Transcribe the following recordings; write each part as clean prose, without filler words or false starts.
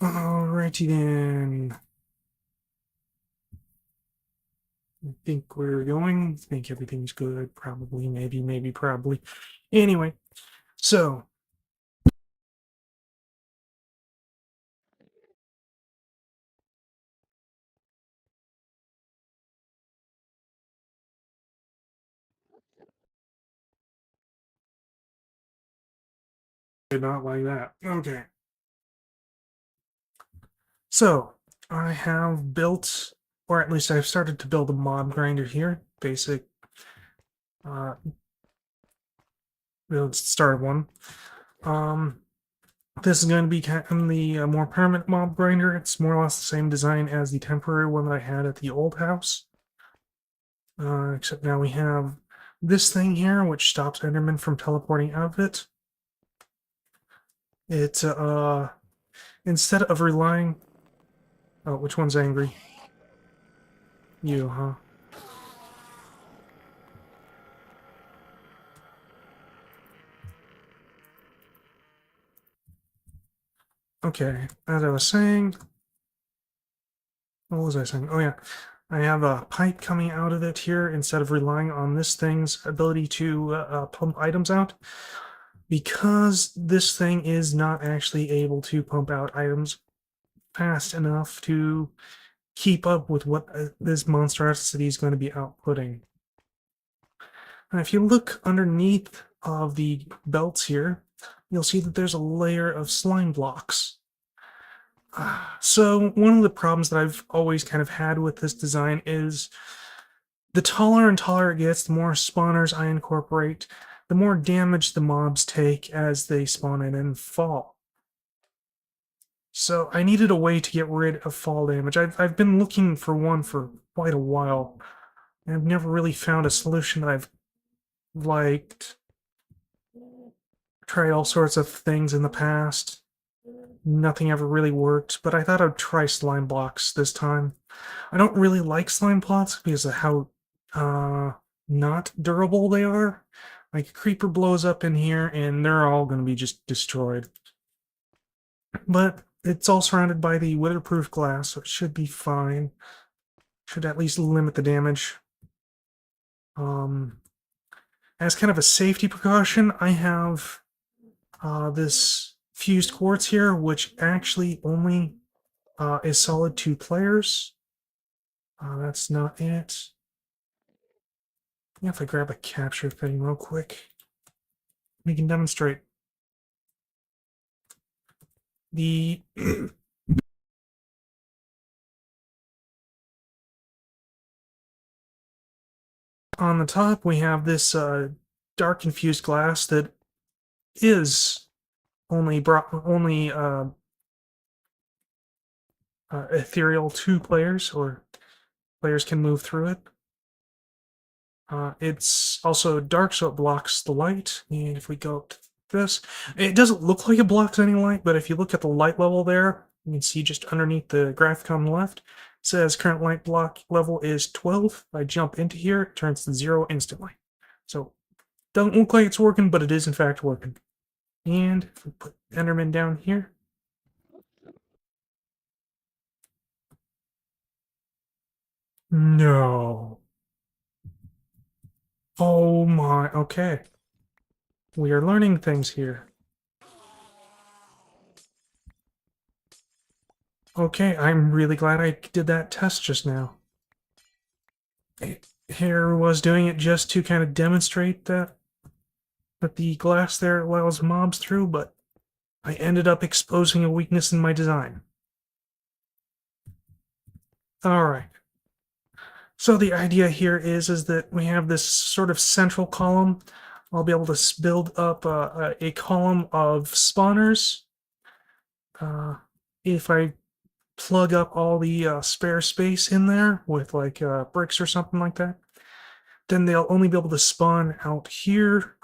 Alrighty then. I think we're going. I think everything's good. Probably, maybe, probably. Anyway, so not like that. Okay. So I have built, or at least I've started to build a mob grinder here. Basic. Uh, we'll start one. Um, this is going to be kind of the more permanent mob grinder. It's more or less the same design as the temporary one that I had at the old house. Except now we have this thing here, which stops Enderman from teleporting out of it. It, instead of relying... Oh, which one's angry? You, huh? Okay, as I was saying... What was I saying? Oh, yeah. I have a pipe coming out of it here instead of relying on this thing's ability to pump items out. Because this thing is not actually able to pump out items fast enough to keep up with what this monstrosity is going to be outputting. And if you look underneath of the belts here, you'll see that there's a layer of slime blocks. So one of the problems that I've always kind of had with this design is the taller and taller it gets, the more spawners I incorporate, the more damage the mobs take as they spawn in and fall. So I needed a way to get rid of fall damage. I've been looking for one for quite a while, and I've never really found a solution that I've liked. Tried all sorts of things in the past. Nothing ever really worked, but I thought I'd try slime blocks this time. I don't really like slime blocks because of how not durable they are. Like a creeper blows up in here and they're all going to be just destroyed. But it's all surrounded by the weatherproof glass, so it should be fine. Should at least limit the damage. As kind of a safety precaution, I have this fused quartz here, which actually only is solid to players. That's not it. Yeah, if I grab a capture thing real quick, we can demonstrate. The on the top we have this dark infused glass that is only ethereal to players, or players can move through it. It's also dark, so it blocks the light. And if we go up to this, it doesn't look like it blocks any light, but if you look at the light level there, you can see just underneath the graphic on the left, it says current light block level is 12. If I jump into here, it turns to 0 instantly. So, doesn't look like it's working, but it is in fact working. And if we put Enderman down here, no. Oh my, okay. We are learning things here. Okay, I'm really glad I did that test just now. Here was doing it just to kind of demonstrate that the glass there allows mobs through, but I ended up exposing a weakness in my design. Alright. So the idea here is that we have this sort of central column. I'll be able to build up a column of spawners. If I plug up all the spare space in there with like bricks or something like that, then they'll only be able to spawn out here.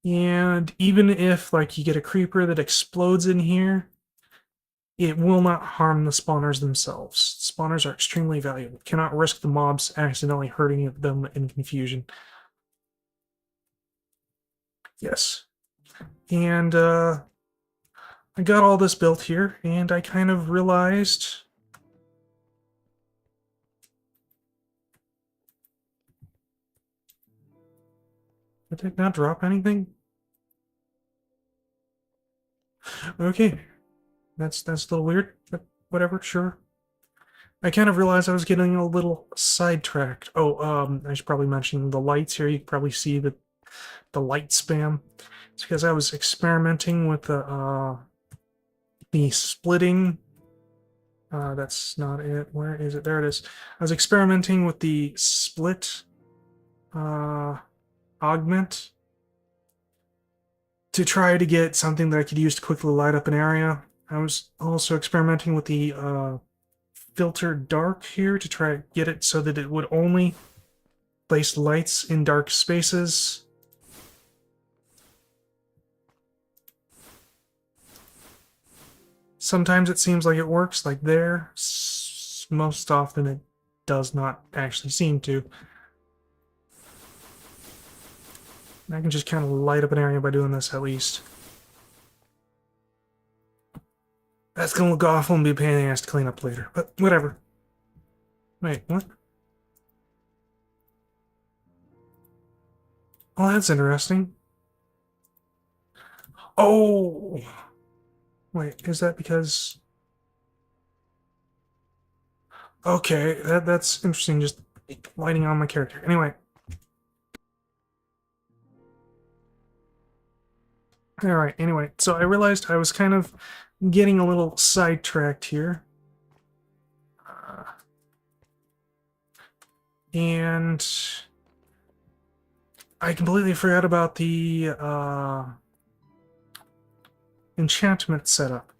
And even if like you get a creeper that explodes in here, it will not harm the spawners themselves. Spawners are extremely valuable. Cannot risk the mobs accidentally hurting them in confusion. Yes. And I got all this built here, and I kind of realized... Did it not drop anything? Okay, that's a little weird, but whatever, sure. I kind of realized I was getting a little sidetracked. Oh, I should probably mention the lights here. You can probably see the light spam. It's because I was experimenting with the splitting. That's not it. Where is it? There it is. I was experimenting with the split augment to try to get something that I could use to quickly light up an area. I was also experimenting with the filter dark here to try to get it so that it would only place lights in dark spaces. Sometimes it seems like it works, like there. Most often it does not actually seem to. I can just kind of light up an area by doing this, at least. That's gonna look awful and be a pain in the ass to clean up later, but whatever. Wait, what? Oh, that's interesting. Oh! Wait, is that because... Okay, that's interesting, just lighting on my character. Anyway. Alright, anyway, so I realized I was kind of getting a little sidetracked here. And I completely forgot about the enchantment setup,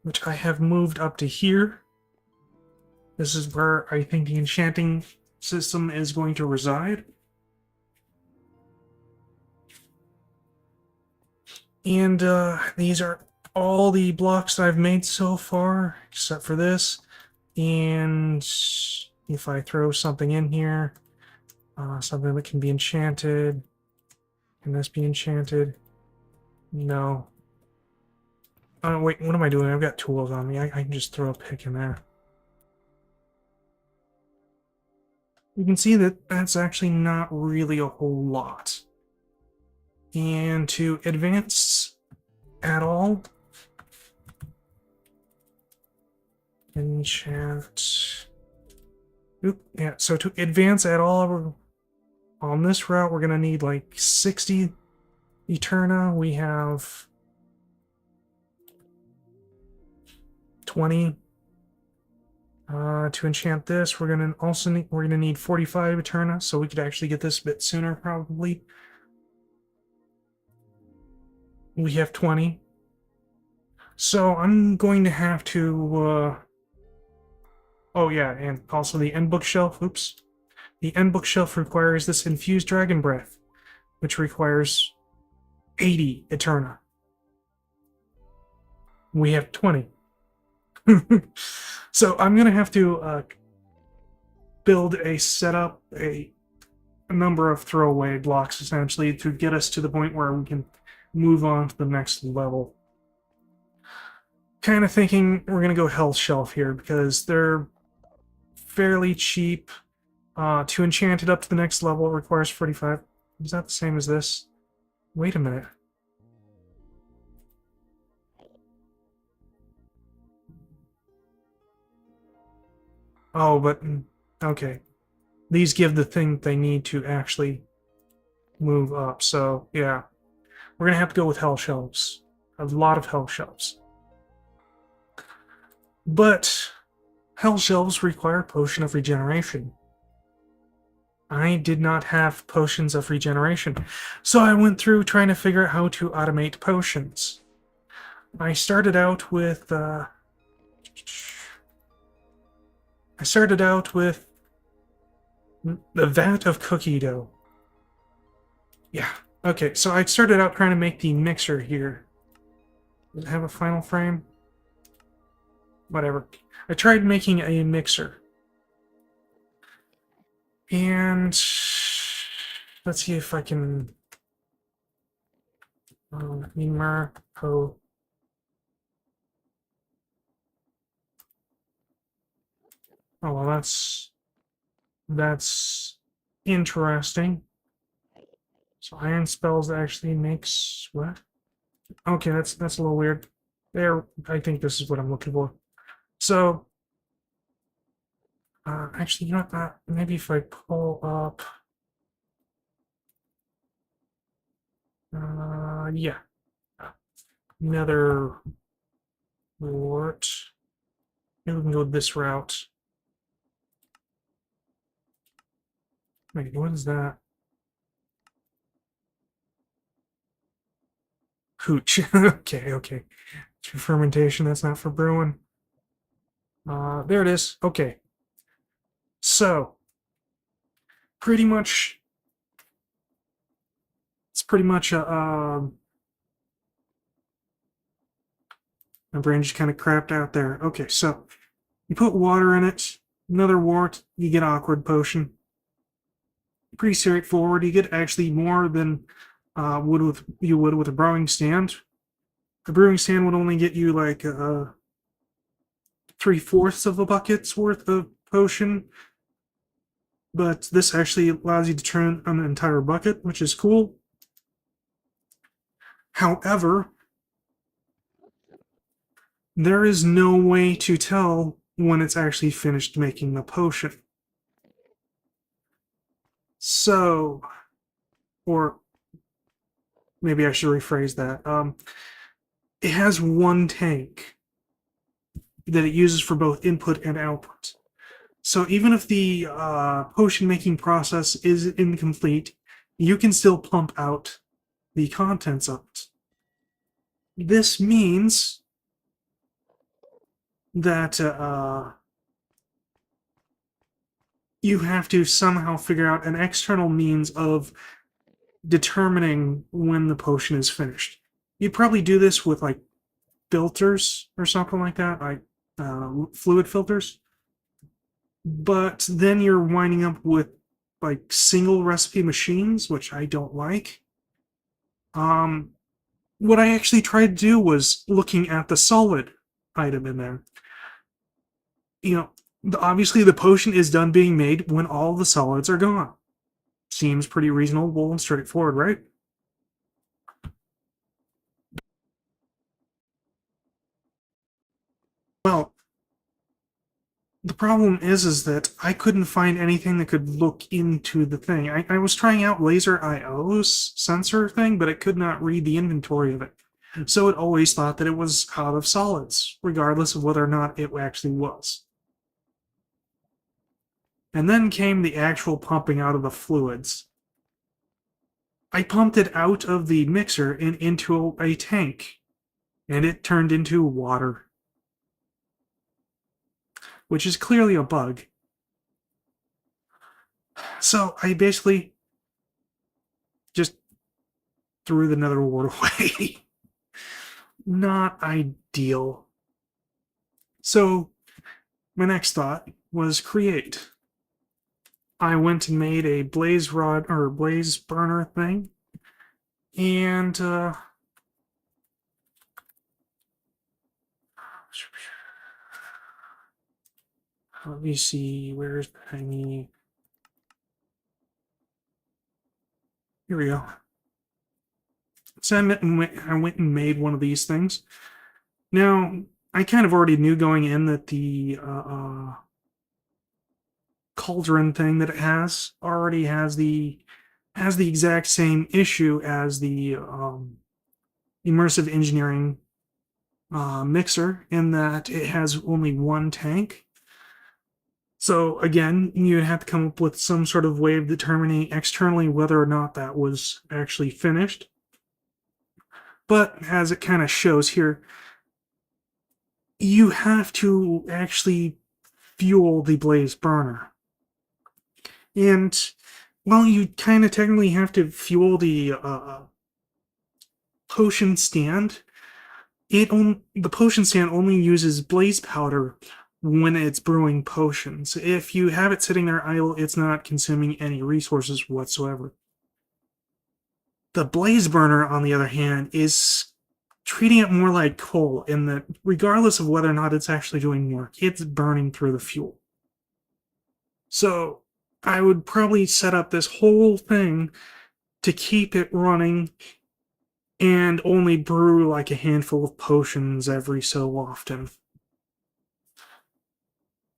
which I have moved up to here. This is where I think the enchanting system is going to reside. And these are all the blocks that I've made so far, except for this. And if I throw something in here, something that can be enchanted, can this be enchanted? No. Oh, wait, what am I doing? I've got tools on me. I can just throw a pick in there. You can see that that's actually not really a whole lot. And to advance at all, enchant. Oop, yeah, so to advance at all on this route, we're going to need like 60 Eterna. We have 20. To enchant this, we're gonna need 45 Eterna, so we could actually get this a bit sooner, probably. We have 20. So I'm going to have to, oh yeah, and also the end bookshelf, oops. The end bookshelf requires this infused dragon breath, which requires 80 Eterna. We have 20. So I'm gonna have to build a setup, a number of throwaway blocks, essentially, to get us to the point where we can move on to the next level. Kind of thinking we're going to go Hell Shelf here, because they're fairly cheap. To enchant it up to the next level requires 45. Is that the same as this? Wait a minute. Oh, but... okay. These give the thing they need to actually move up, so yeah. We're going to have to go with Hell Shelves. A lot of Hell Shelves. But Hell Shelves require Potion of Regeneration. I did not have Potions of Regeneration, so I went through trying to figure out how to automate potions. I started out with the vat of cookie dough. Yeah, okay, so I started out trying to make the mixer here. Does it have a final frame? Whatever. I tried making a mixer. And let's see if I can... Mimer, po... Oh well, that's interesting. So iron spells actually makes what? Okay, that's a little weird. There, I think this is what I'm looking for. So, actually, you know what? Maybe if I pull up, yeah, Nether wart. Maybe we can go this route. Wait, what is that? Hooch. Okay, okay. For fermentation, that's not for brewing. There it is. Okay. So, pretty much, it's pretty much a, my brain just kind of crapped out there. Okay, so you put water in it, another wart, you get awkward potion. Pretty straightforward. You get actually more than you would with a brewing stand. The brewing stand would only get you like 3/4 of a bucket's worth of potion, but this actually allows you to turn an entire bucket, which is cool. However, there is no way to tell when it's actually finished making the potion. So, or maybe I should rephrase that. It has one tank that it uses for both input and output. So even if the potion making process is incomplete, you can still pump out the contents of it. This means that you have to somehow figure out an external means of determining when the potion is finished. You probably do this with like filters or something like that, like fluid filters. But then you're winding up with like single recipe machines, which I don't like. Um, what I actually tried to do was looking at the solid item in there. You know, obviously the potion is done being made when all the solids are gone. Seems pretty reasonable and straightforward, right? Well, the problem is that I couldn't find anything that could look into the thing. I was trying out Laser IO's sensor thing, but it could not read the inventory of it. So it always thought that it was out of solids, regardless of whether or not it actually was. And then came the actual pumping out of the fluids. I pumped it out of the mixer and into a tank, and it turned into water, which is clearly a bug. So I basically just threw the nether wart away. Not ideal. So my next thought was create. I went and made a blaze rod or blaze burner thing, and let me see, where's Penny? Here we go. So I went and made one of these things. Now, I kind of already knew going in that the cauldron thing that it has already has the exact same issue as the immersive engineering mixer, in that it has only one tank. So again, you have to come up with some sort of way of determining externally whether or not that was actually finished. But as it kind of shows here, you have to actually fuel the blaze burner. And while you kind of technically have to fuel the potion stand, the potion stand only uses blaze powder when it's brewing potions. If you have it sitting there idle, it's not consuming any resources whatsoever. The blaze burner, on the other hand, is treating it more like coal, in that regardless of whether or not it's actually doing work, it's burning through the fuel. So I would probably set up this whole thing to keep it running and only brew like a handful of potions every so often.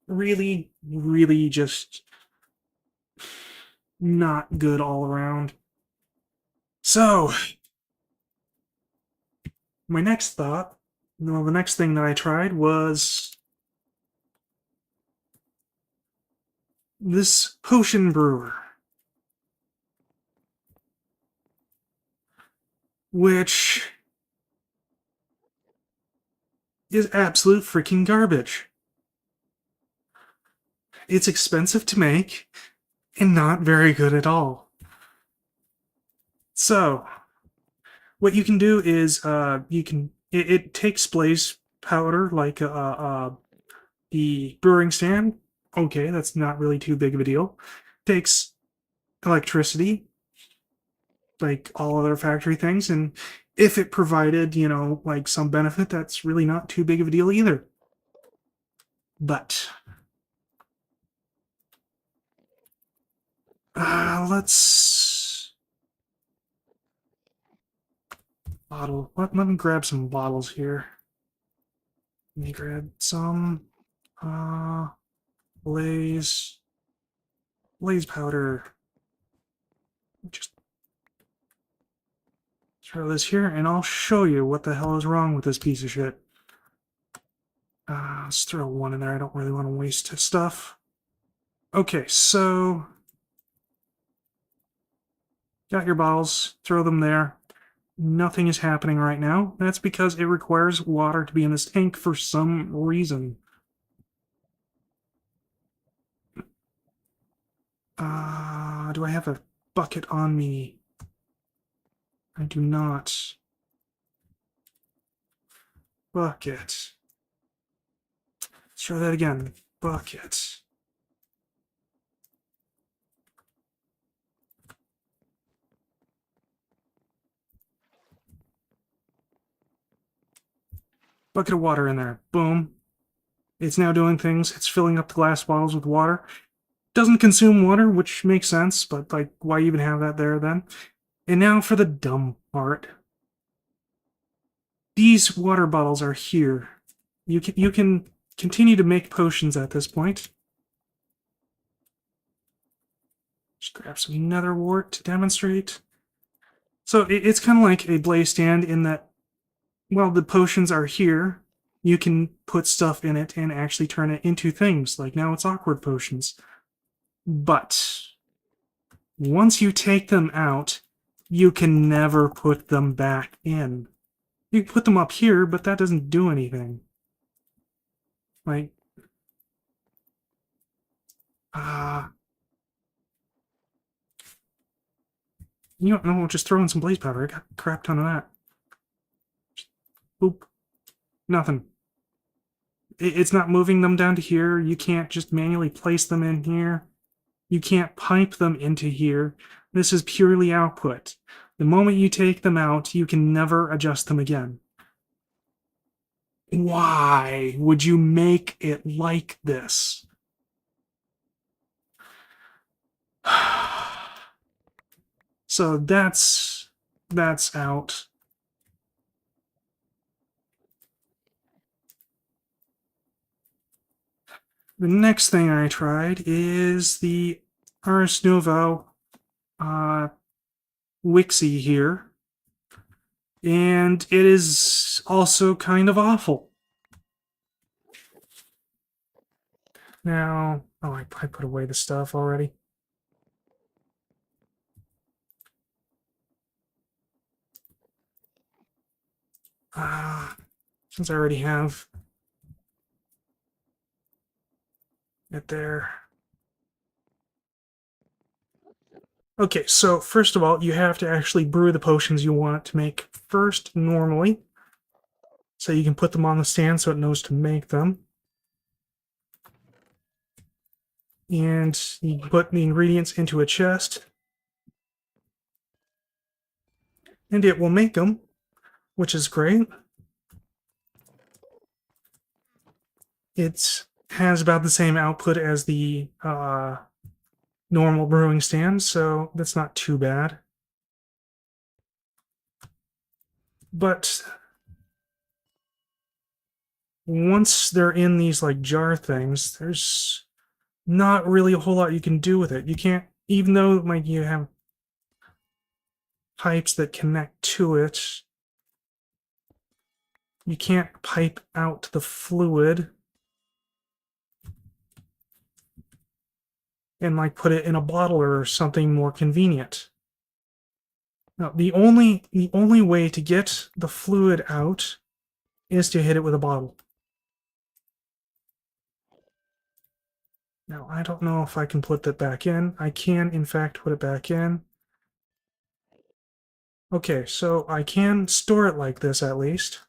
Really, really just not good all around. So, my next thought, well, the next thing that I tried was this potion brewer, which is absolute freaking garbage. It's expensive to make and not very good at all. So, what you can do is it takes blaze powder like the brewing stand. Okay, that's not really too big of a deal. Takes electricity, like all other factory things, and if it provided, like some benefit, that's really not too big of a deal either. But let's bottle. Let me grab some bottles here. Let me grab some uh blaze blaze powder. Just throw this here, and I'll show you what the hell is wrong with this piece of shit. Let's throw one in there. I don't really want to waste stuff. Okay, so got your bottles. Throw them there. Nothing is happening right now. That's because it requires water to be in this tank for some reason. Do I have a bucket on me? I do not. Bucket. Let's try that again. Bucket. Bucket of water in there. Boom. It's now doing things. It's filling up the glass bottles with water. Doesn't consume water, which makes sense, but like, why even have that there then? And now for the dumb part. These water bottles are here. You can continue to make potions at this point. Just grab some nether wart to demonstrate. So it's kind of like a blaze stand in that, well, the potions are here. You can put stuff in it and actually turn it into things. Like now it's awkward potions. But once you take them out, you can never put them back in. You can put them up here, but that doesn't do anything. Like, you know, no, just throw in some blaze powder. I got a crap ton of that. Boop. Nothing. It's not moving them down to here. You can't just manually place them in here. You can't pipe them into here. This is purely output. The moment you take them out, you can never adjust them again. Why would you make it like this? So that's out. The next thing I tried is the Ars Novo Wixie here. And it is also kind of awful. Now, oh, I put away the stuff already. Since I already have it there. Okay, so first of all, you have to actually brew the potions you want to make first normally. So you can put them on the stand so it knows to make them. And you put the ingredients into a chest. And it will make them, which is great. It's has about the same output as the normal brewing stand, so that's not too bad. But once they're in these like jar things, there's not really a whole lot you can do with it. You can't, even though like you have pipes that connect to it, you can't pipe out the fluid and like put it in a bottle or something more convenient. Now, the only way to get the fluid out is to hit it with a bottle. Now, I don't know if I can put that back in. I can, in fact, put it back in. Okay, so I can store it like this at least.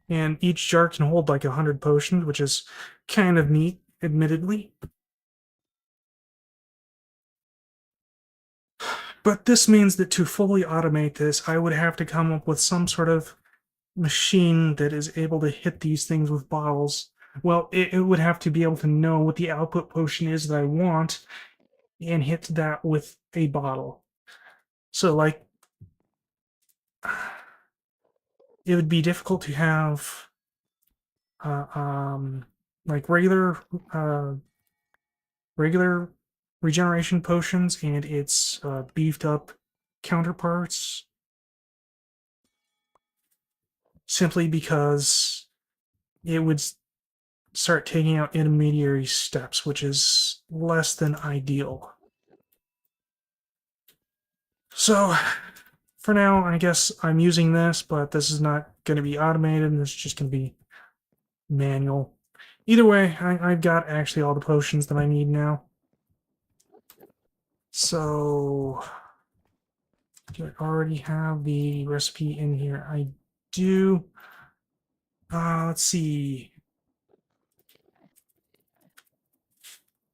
And each jar can hold like 100 potions, which is kind of neat, admittedly. But this means that to fully automate this, I would have to come up with some sort of machine that is able to hit these things with bottles. Well, it would have to be able to know what the output potion is that I want and hit that with a bottle. So, like, it would be difficult to have uh, um, like uh, regular regeneration potions and its beefed up counterparts, simply because it would start taking out intermediary steps, which is less than ideal. So for now, I guess I'm using this, but this is not going to be automated, and this is just going to be manual. Either way, I've got actually all the potions that I need now. So, do I already have the recipe in here? I do. Let's see.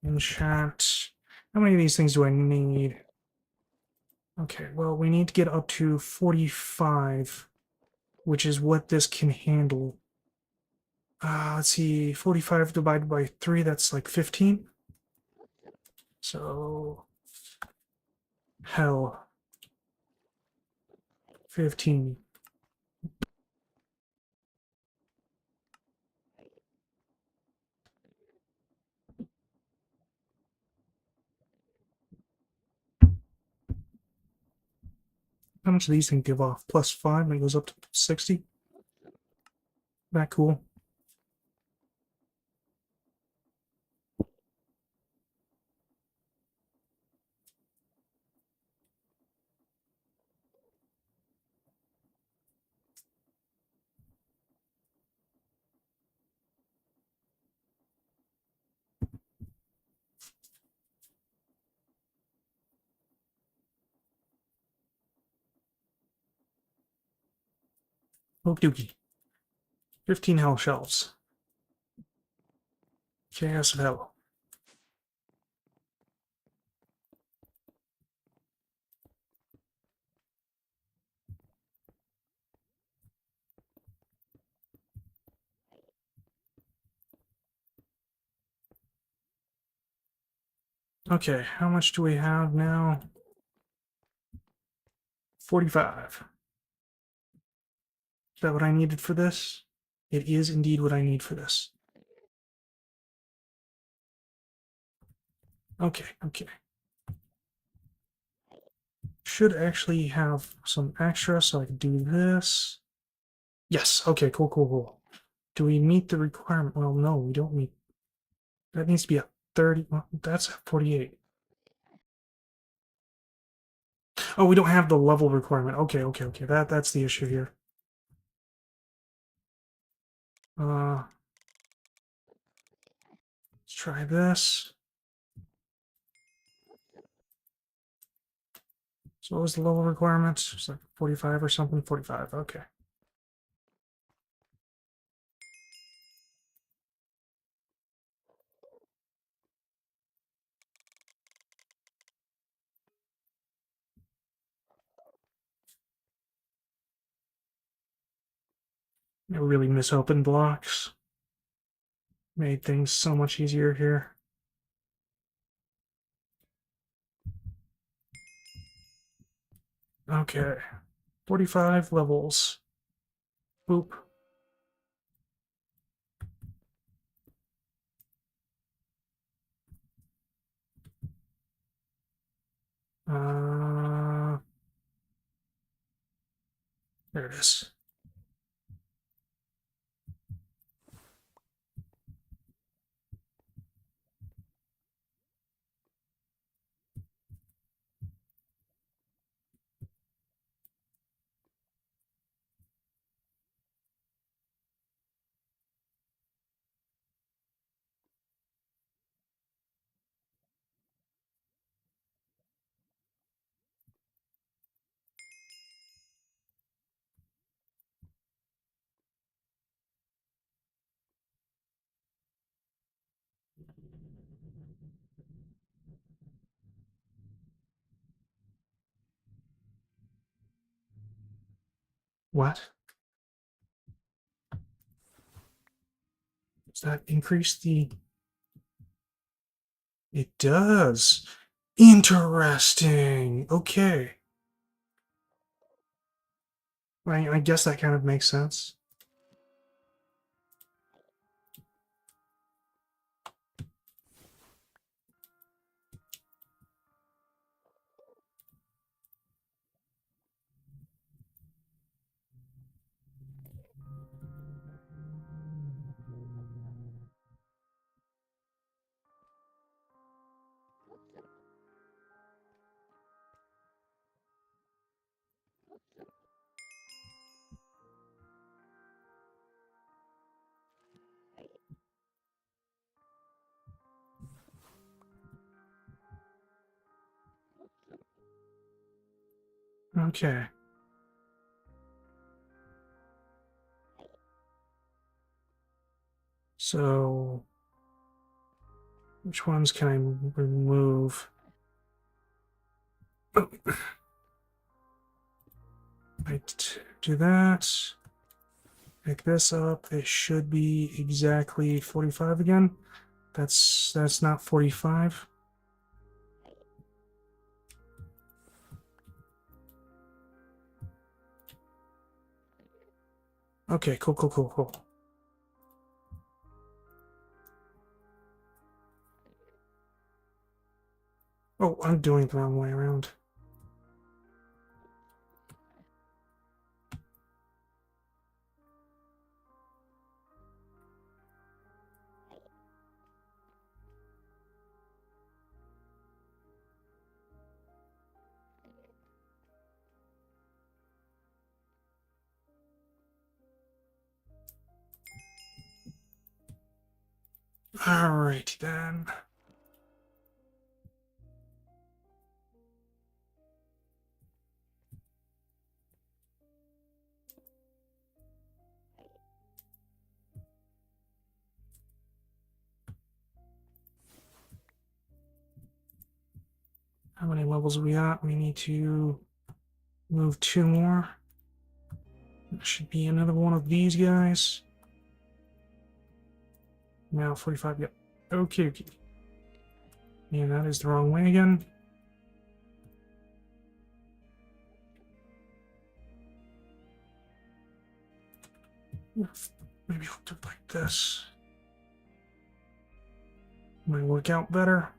Enchant. How many of these things do I need? Okay, well, we need to get up to 45, which is what this can handle. Let's see. 45 divided by 3, that's like 15. So, hell, 15. How much do these things give off? Plus 5, and it goes up to 60. That cool. Okie dokie. 15 hell shelves. Chaos of hell. Okay, how much do we have now? 45. Is that what I needed for this? It is indeed what I need for this. Okay, okay. Should actually have some extra so I can do this. Yes, okay, cool, cool, cool. Do we meet the requirement? Well, no, we don't meet. That needs to be a 30. Well, that's a 48. Oh, we don't have the level requirement. Okay, okay, okay. That's the issue here. Let's try this. So what was the level requirement? It's like 45 or something. 45. Okay. I really miss open blocks. Made things so much easier here. Okay. 45 levels. Boop. There it is. What? Does that increase the... It does. Interesting. Okay. I guess that kind of makes sense. Okay. So, which ones can I remove? I do that. Pick this up. It should be exactly 45 again. That's not 45. Okay, cool. Oh, I'm doing it the wrong way around. Alrighty then. How many levels are we at? We need to move 2 more. There should be another one of these guys. Now 45, yep. Okay. And that is the wrong way again. Maybe I'll do it like this. Might work out better.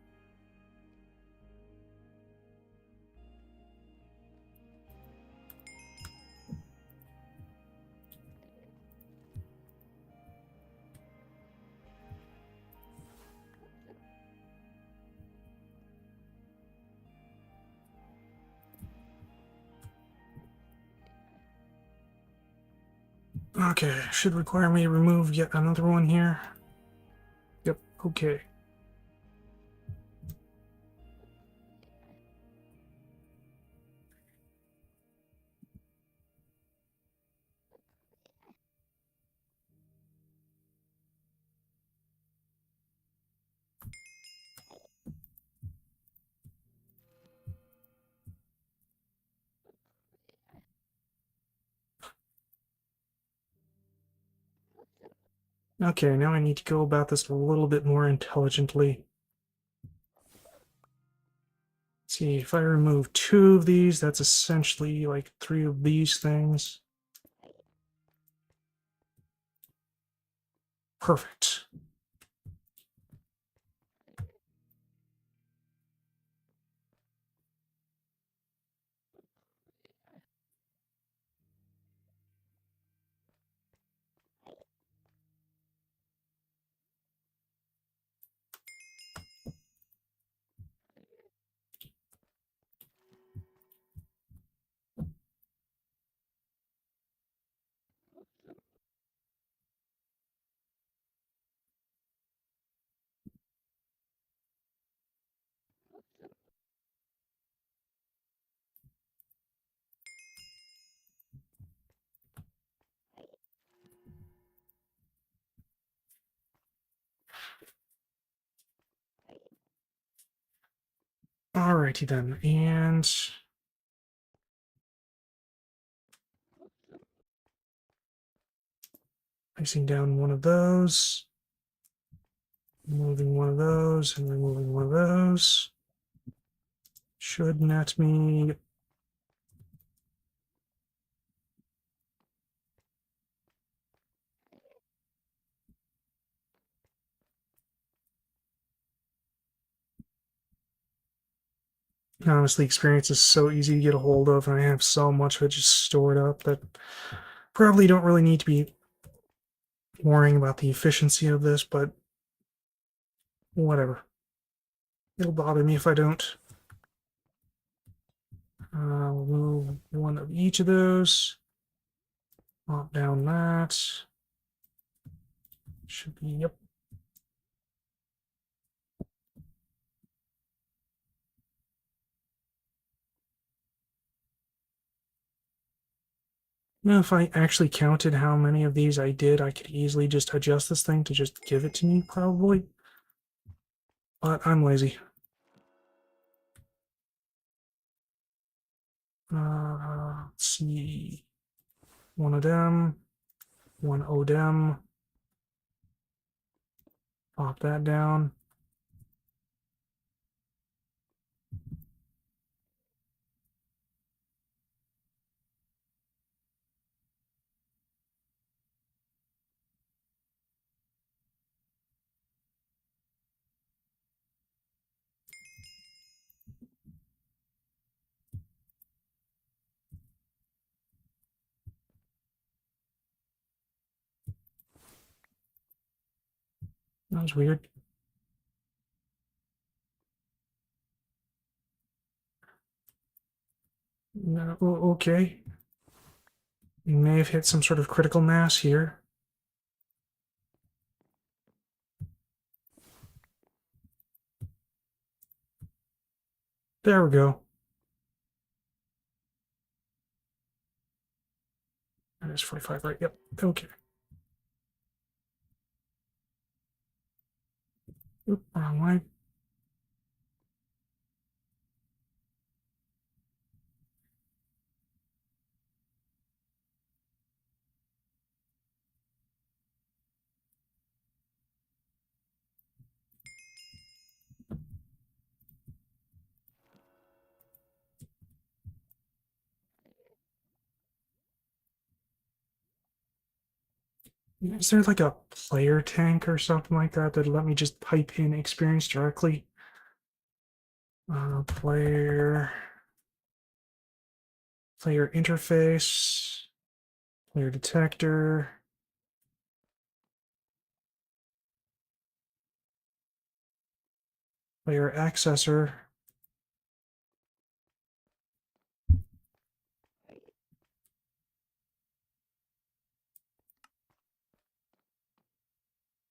Okay, should require me to remove yet another one here. Yep, okay. Okay, now I need to go about this a little bit more intelligently. Let's see, if I remove 2 of these, that's essentially like 3 of these things. Perfect. Alrighty then, and placing down one of those, moving one of those, and removing one of those. Should net me. Honestly, experience is so easy to get a hold of, and I have so much of it just stored up that probably don't really need to be worrying about the efficiency of this, but whatever. It'll bother me if I don't. We'll move one of each of those. Pop down that. Should be, yep. Now, if I actually counted how many of these I did, I could easily just adjust this thing to just give it to me, probably. But I'm lazy. Let's see. One of them. One of them. Pop that down. That was weird. No, okay. We may have hit some sort of critical mass here. There we go. That is 45, right? Yep. Okay. Oop, wrong way. Is there like a player tank or something like that that'd let me just pipe in experience directly? Player interface, player detector, player accessor,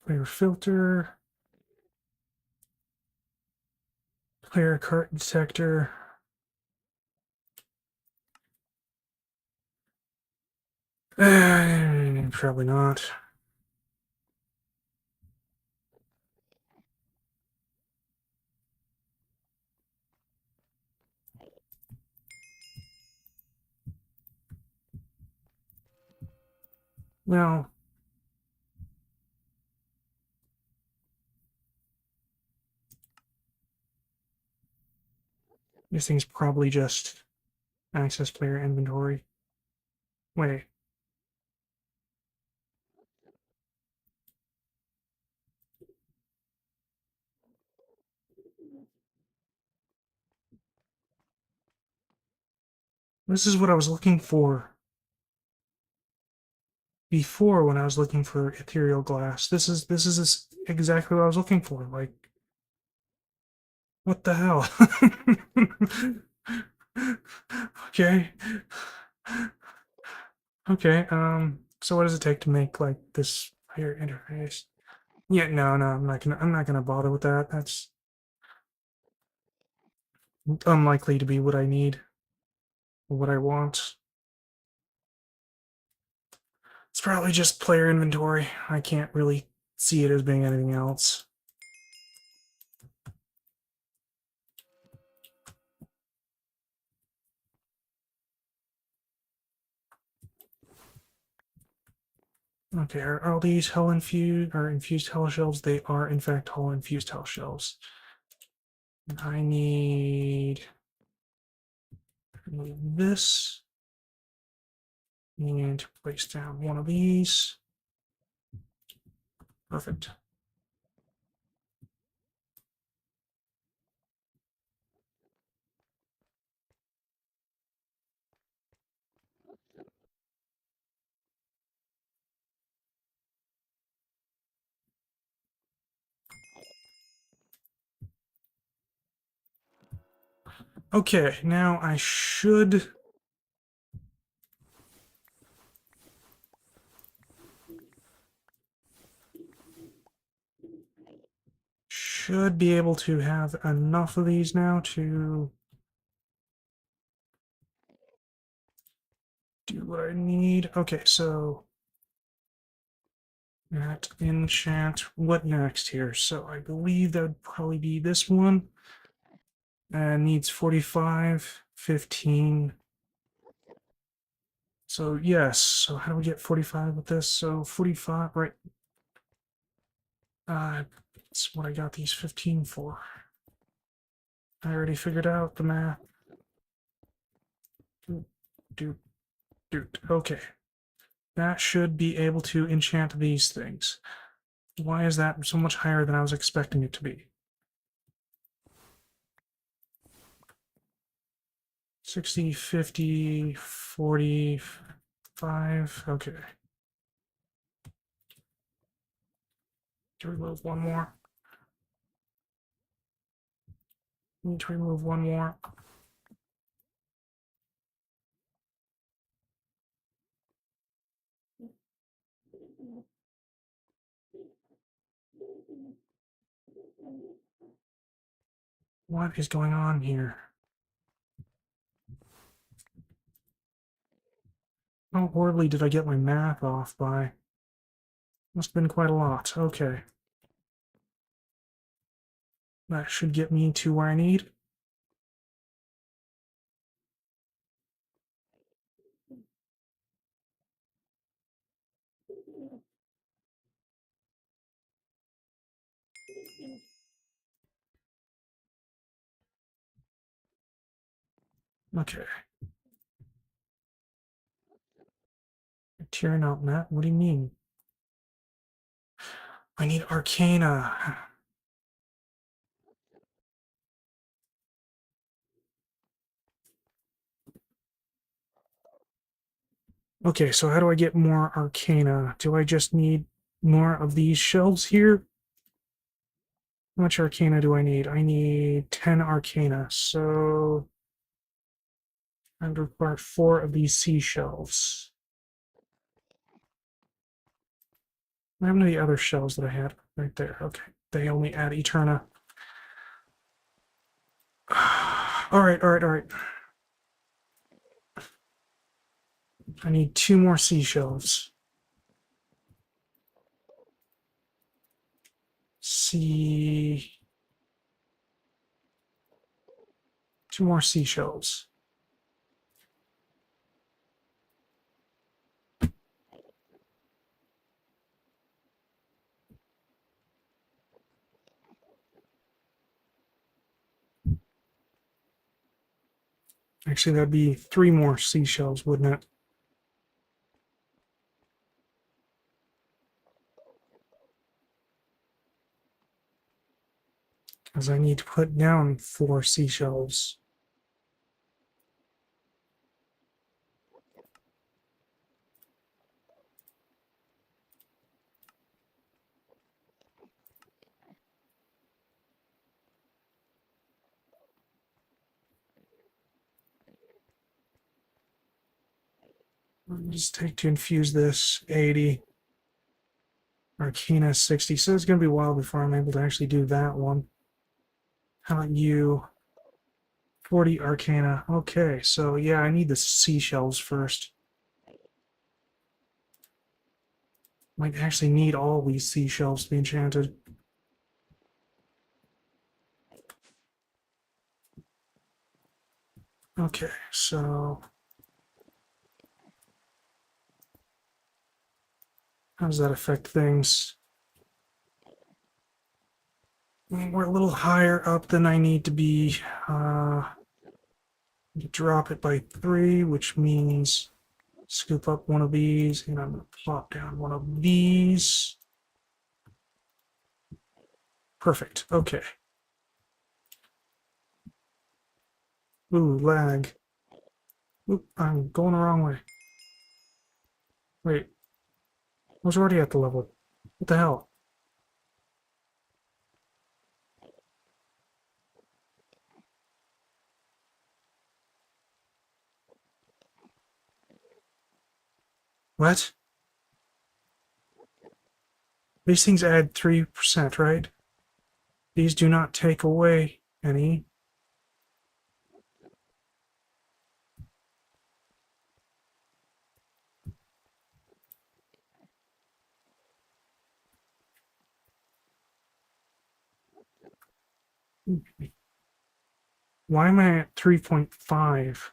player filter, player cart detector. Probably not. Well, This thing's probably just access player inventory. Wait. This is what I was looking for before when I was looking for ethereal glass. This is exactly what I was looking for. Like, what the hell? Okay. Okay. So what does it take to make like this higher interface? Yeah, no, I'm not gonna bother with that. That's unlikely to be what I need or what I want. It's probably just player inventory. I can't really see it as being anything else. Okay, are all these hell infused or infused hell shelves? They are in fact all infused hell shelves. I need this and place down one of these. Perfect. Okay, now I should be able to have enough of these now to do what I need. Okay, so at enchant, what next here? So I believe that would probably be this one. Needs 45, 15. So yes, so how do we get 45 with this? So 45, right? That's what I got these 15 for. I already figured out the math. Doot, doot. Okay. That should be able to enchant these things. Why is that so much higher than I was expecting it to be? 60, 50, 45. Okay. To remove one more. Need to remove one more. What is going on here? How horribly did I get my math off by? Must have been quite a lot. Okay. That should get me to where I need. Okay. Tearing out Matt. What do you mean? I need Arcana. Okay, so how do I get more Arcana? Do I just need more of these shelves here? How much Arcana do I need? I need 10 Arcana, so I would require 4 of these seashells. How many other shells that I had right there? Okay, they only add Eterna. All right, all right, all right. I need 2 more seashells. Sea. 2 more seashells. Actually, that'd be 3 more seashells, wouldn't it? Because I need to put down 4 seashells. Just take to infuse this 80. Arcana 60. So it's going to be a while before I'm able to actually do that one. How about you? 40 Arcana. Okay, so yeah, I need the seashells first. Might actually need all these seashells to be enchanted. Okay, so how does that affect things? We're a little higher up than I need to be. Drop it by 3, which means scoop up one of these, and I'm going to plop down one of these. Perfect. Okay. Ooh, lag. Oop, I'm going the wrong way. Wait, I was already at the level. What the hell? What? These things add 3%, right? These do not take away any. Why am I at 3.5?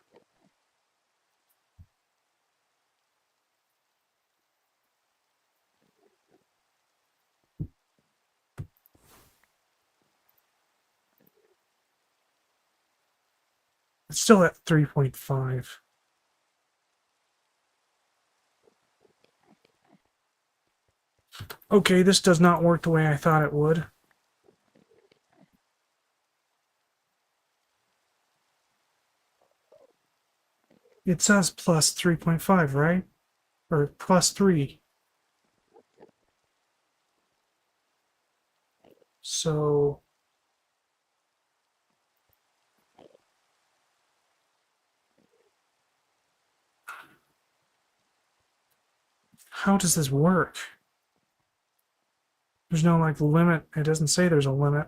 It's still at 3.5. Okay, this does not work the way I thought it would. It says plus 3.5, right? Or plus 3. So how does this work? There's no like limit. It doesn't say there's a limit.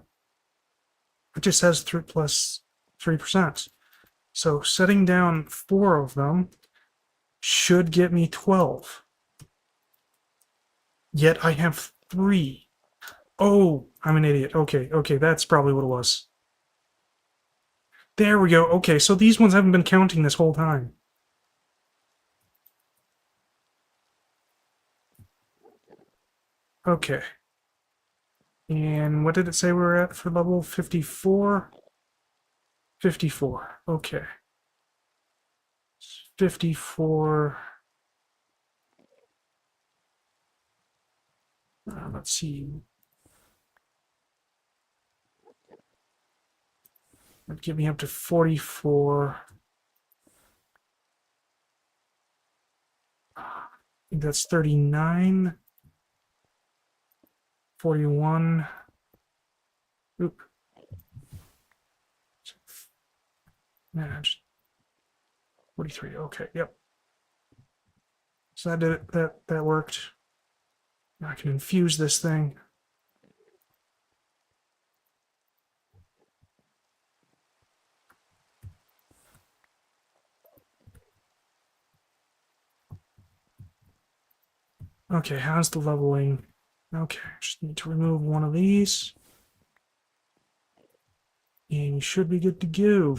It just says plus 3%. So setting down 4 of them should get me 12. Yet I have 3. Oh, I'm an idiot. Okay, that's probably what it was. There we go. Okay, so these ones haven't been counting this whole time. Okay. And what did it say we were at for level 54? 54. Okay. 54. Let's see. That'd get me up to 44. I think that's 39. 41. Oop. Nah, just 43. Okay, yep. So that did it. That worked. Now I can infuse this thing. Okay, how's the leveling? Okay, just need to remove one of these. And you should be good to go.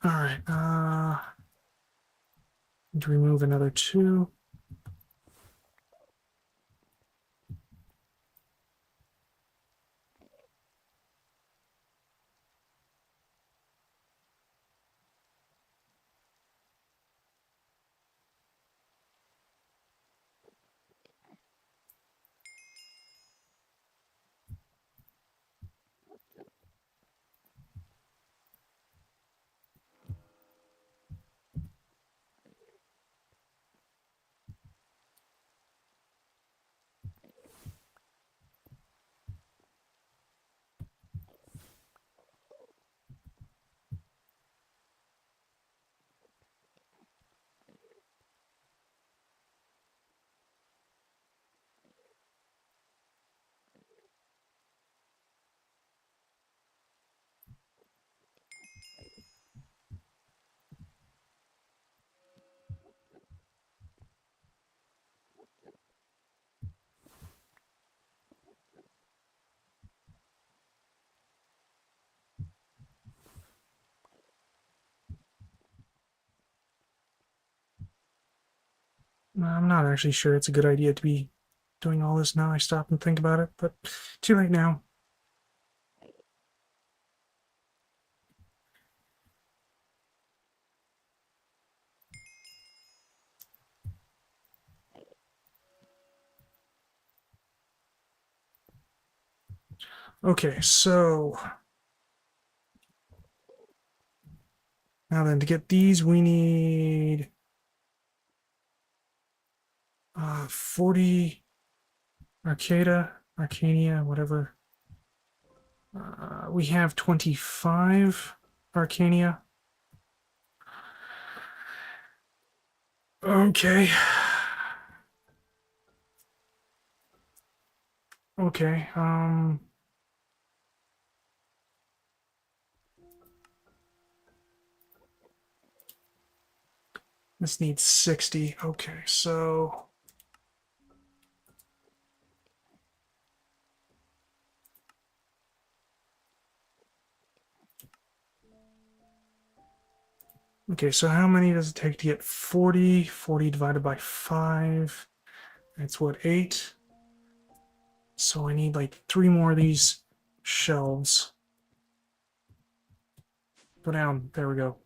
All right. Need to remove another 2. I'm not actually sure it's a good idea to be doing all this now. I stop and think about it, but too late now. Okay, so now then, to get these, we need 40 Arcania, whatever. We have 25 Arcania. Okay. Okay, this needs 60. Okay, so okay, so how many does it take to get 40? 40 divided by 5. That's what, 8? So I need like 3 more of these shelves. Go down. There we go.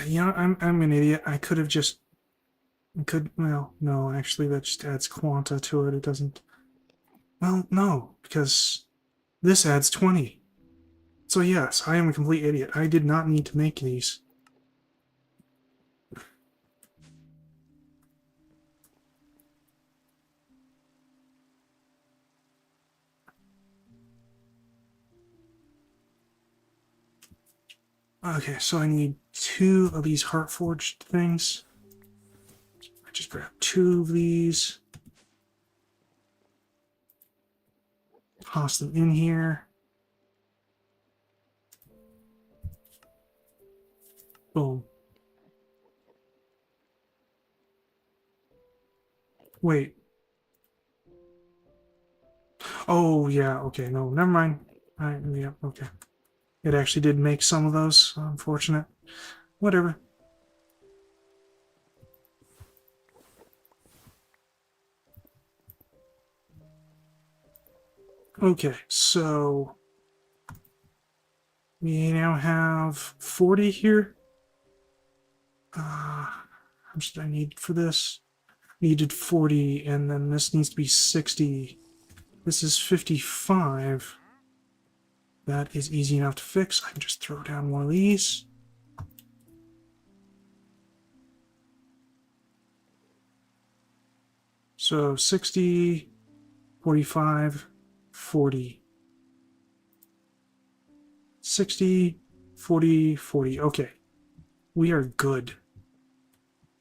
Yeah, I'm an idiot. I could have just well, no, actually that just adds quanta to it. It doesn't. Well, no, because this adds 20. So yes, I am a complete idiot. I did not need to make these. Okay, so I need 2 of these heart forged things. I just grab 2 of these. Toss them in here. Boom. Wait. Oh, yeah, okay, no, never mind. Yeah, okay. It actually did make some of those. Unfortunate. Whatever. Okay, so we now have 40 here. How much did I need for this? Needed 40, and then this needs to be 60. This is 55. That is easy enough to fix. I can just throw down one of these. So 60, 45, 40, 60, 40, 40. Okay, we are good.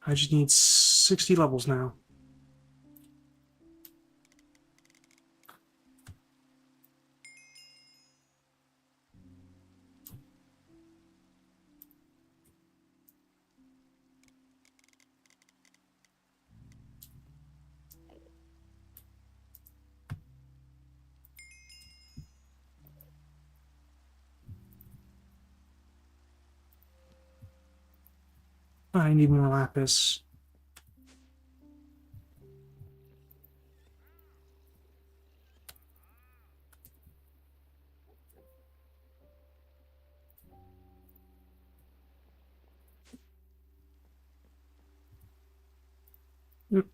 I just need 60 levels now. I need more lapis. Yep.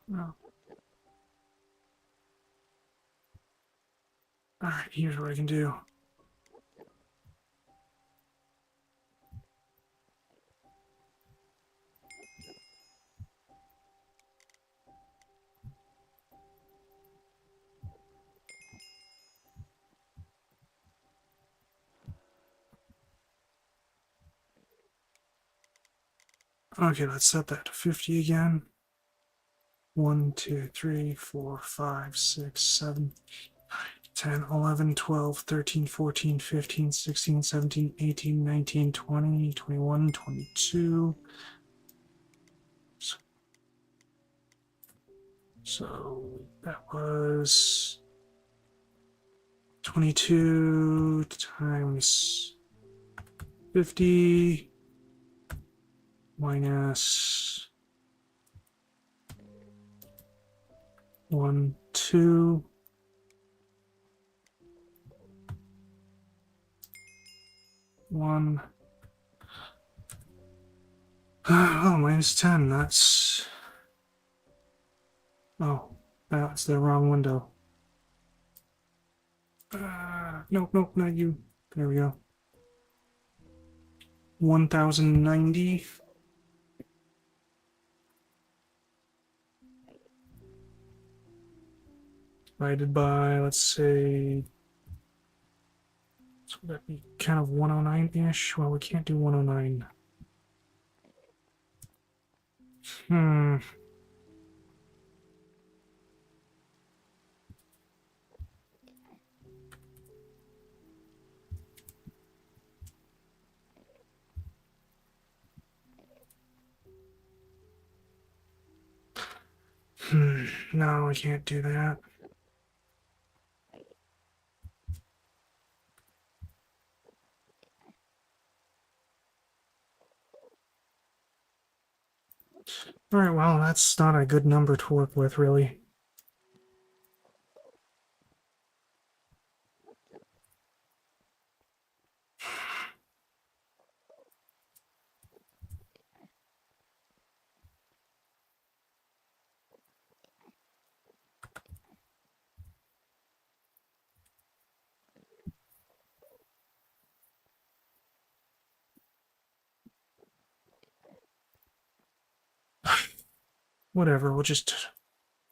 Oh. Alright, here's what I can do. Okay, let's set that to 50 again. 1, 2, 3, 4, 5, 6, 7, 10, 11, 12, 13, 14, 15, 16, 17, 18, 19, 20, 21, 22. So that was 22 times 50 minus 1, 2. 1. Oh, minus 10. That's. Oh, that's the wrong window. Nope, nope, not you. There we go. 1090. Divided by, let's say. So would that be kind of 109-ish? Well, we can't do 109. Hmm. No, we can't do that. Alright, well, that's not a good number to work with, really. Whatever, we'll just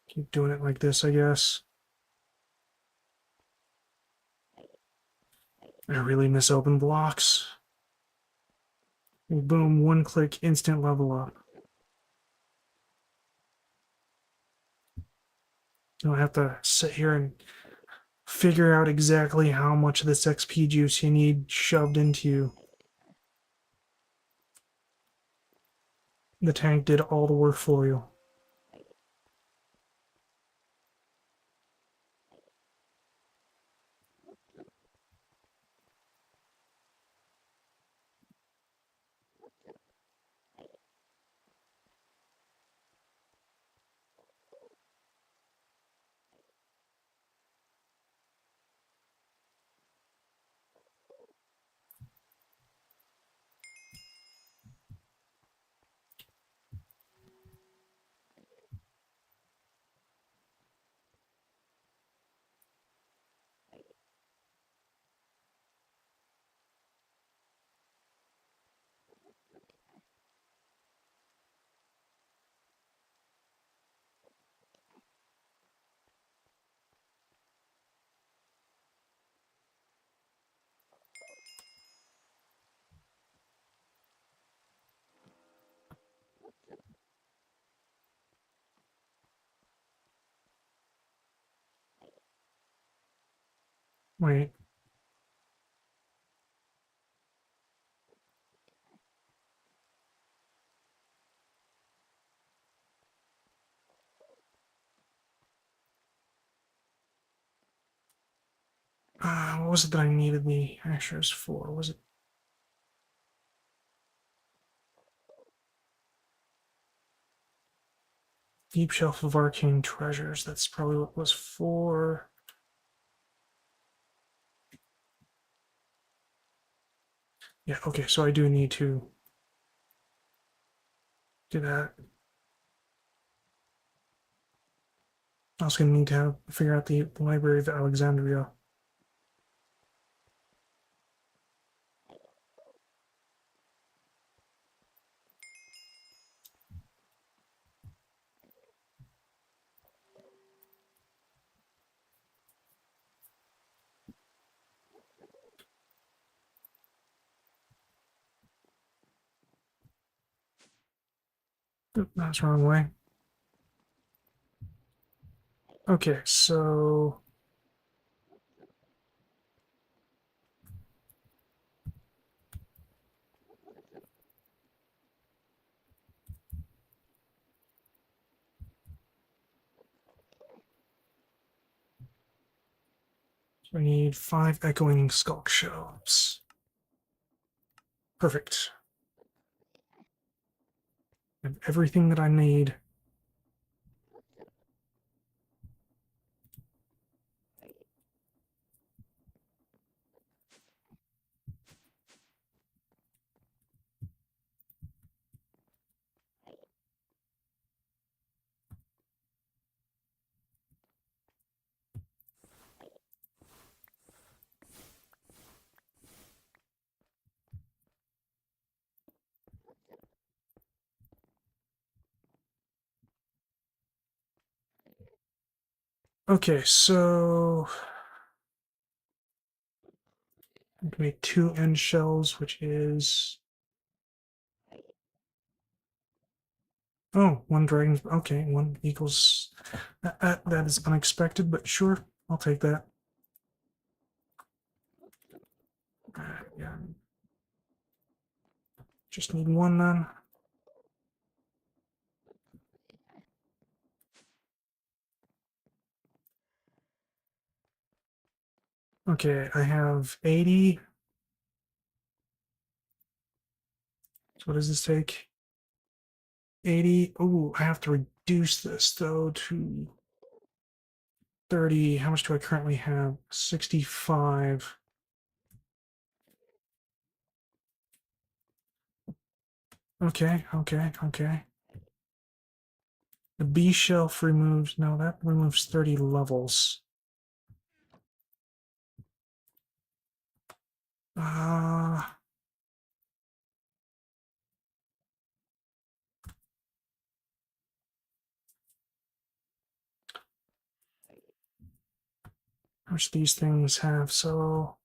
keep doing it like this, I guess. I really miss open blocks. And boom, one click, instant level up. You don't have to sit here and figure out exactly how much of this XP juice you need shoved into you. The tank did all the work for you. Wait. What was it that I needed the extras for? Was it Deep Shelf of Arcane Treasures? That's probably what it was for. Yeah, okay, so I do need to do that. I also going to need to figure out the Library of Alexandria. Oop, that's the wrong way. Okay, so we need 5 echoing skulk shelves. Perfect. And everything that I need. Okay, so we can make 2 end shells, which is oh, 1 dragon. Okay, 1 equals that is unexpected, but sure, I'll take that. Yeah, just need 1 then. Okay, I have 80. So what does this take? 80. Oh, I have to reduce this though to 30. How much do I currently have? 65. Okay, okay, okay. The B shelf removes, no, that removes 30 levels. How much these things have? So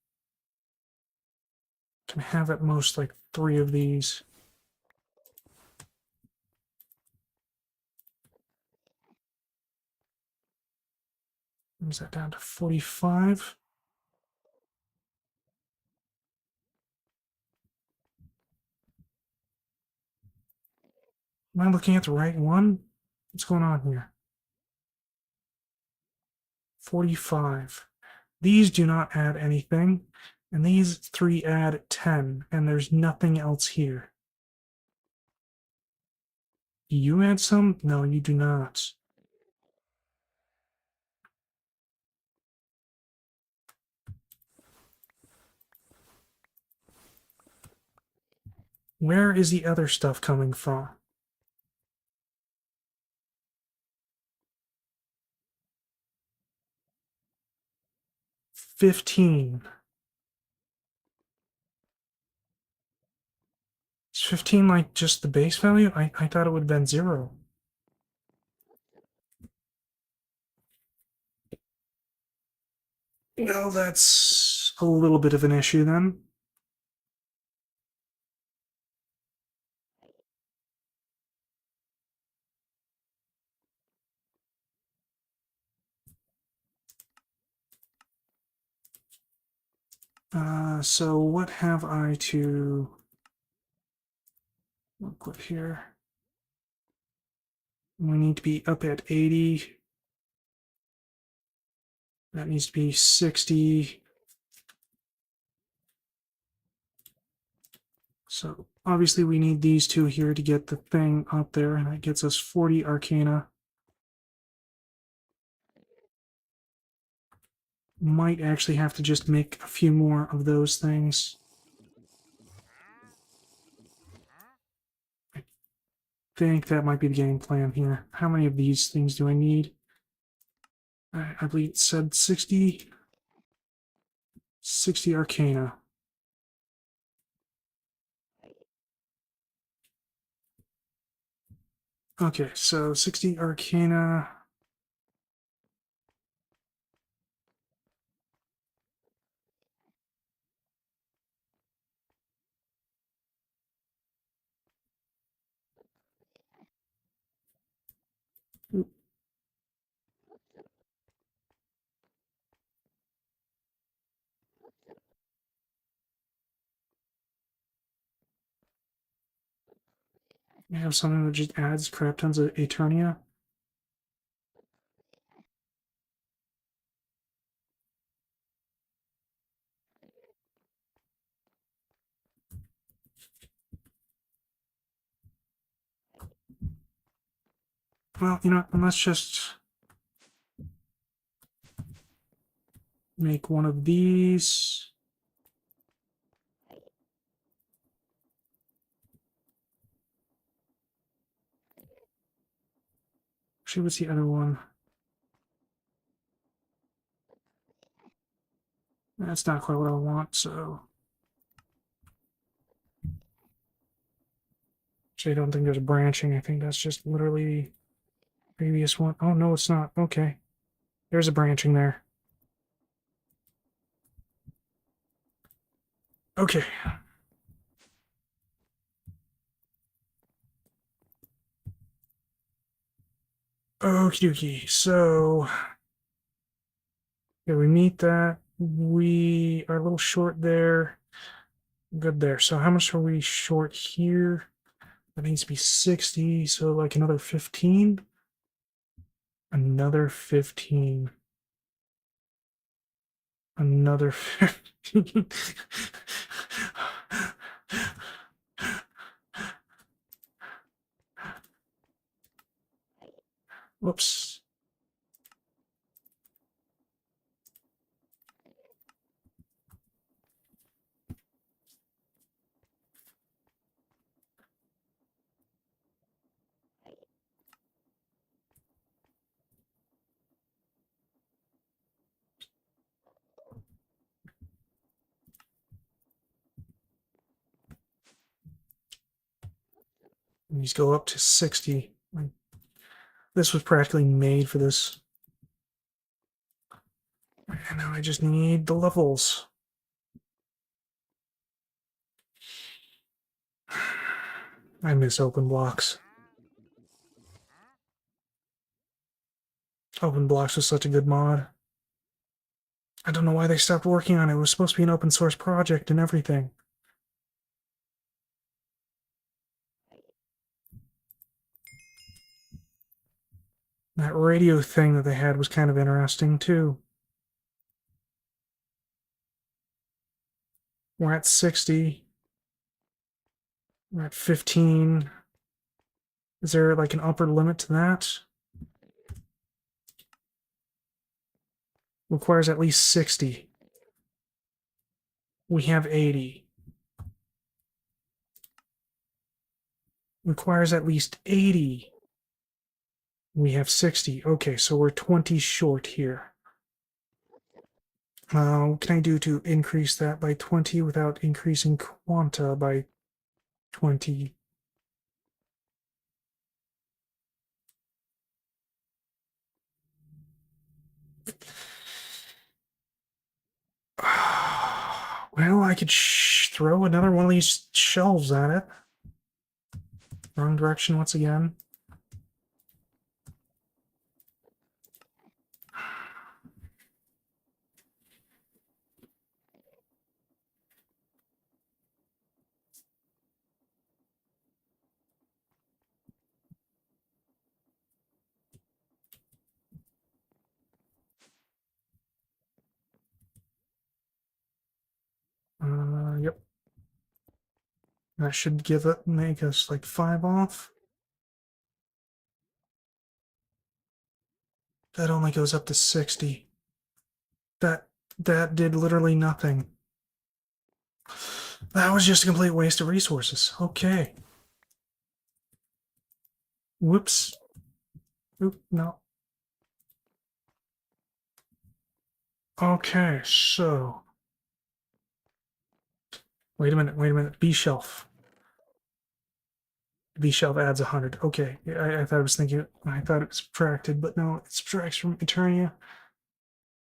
can have at most like 3 of these. Is that down to 45? Am I looking at the right one? What's going on here? 45. These do not add anything, and these 3 add 10, and there's nothing else here. Do you add some? No, you do not. Where is the other stuff coming from? 15. Is 15 like just the base value? I thought it would have been 0. Well, that's a little bit of an issue then. So what have I to work with here? We need to be up at 80. That needs to be 60. So obviously we need these two here to get the thing up there, and that gets us 40 Arcana. Might actually have to just make a few more of those things. I think that might be the game plan here. How many of these things do I need? I believe it said 60. 60 Arcana. Okay, so 60 Arcana. I have something that just adds crap tons of Eternia. Well, you know, let's just make one of these. Actually, what's the other one? That's not quite what I want, so... Actually, I don't think there's branching. I think that's just literally the previous one. Oh, no, it's not. Okay. There's a branching there. Okay. Okie dokie. So... Yeah, we meet that. We are a little short there. Good there. So how much are we short here? That needs to be 60, so like another 15? Another 15. Another 15. Whoops. These go up to 60. This was practically made for this. And now I just need the levels. I miss open blocks. Open blocks was such a good mod. I don't know why they stopped working on it. It was supposed to be an open source project and everything. That radio thing that they had was kind of interesting too. We're at 60. We're at 15. Is there like an upper limit to that? Requires at least 60. We have 80. Requires at least 80. We have 60. Okay, so we're 20 short here. What can I do to increase that by 20 without increasing quanta by 20? Well, I could throw another one of these shelves at it. Wrong direction once again. That should make us like 5 off. That only goes up to 60. That did literally nothing. That was just a complete waste of resources. Okay. Whoops. Oop, no. Okay, so. Wait a minute. B shelf. B shelf adds 100. Okay, I thought it was subtracted, but no, it subtracts from Eternia,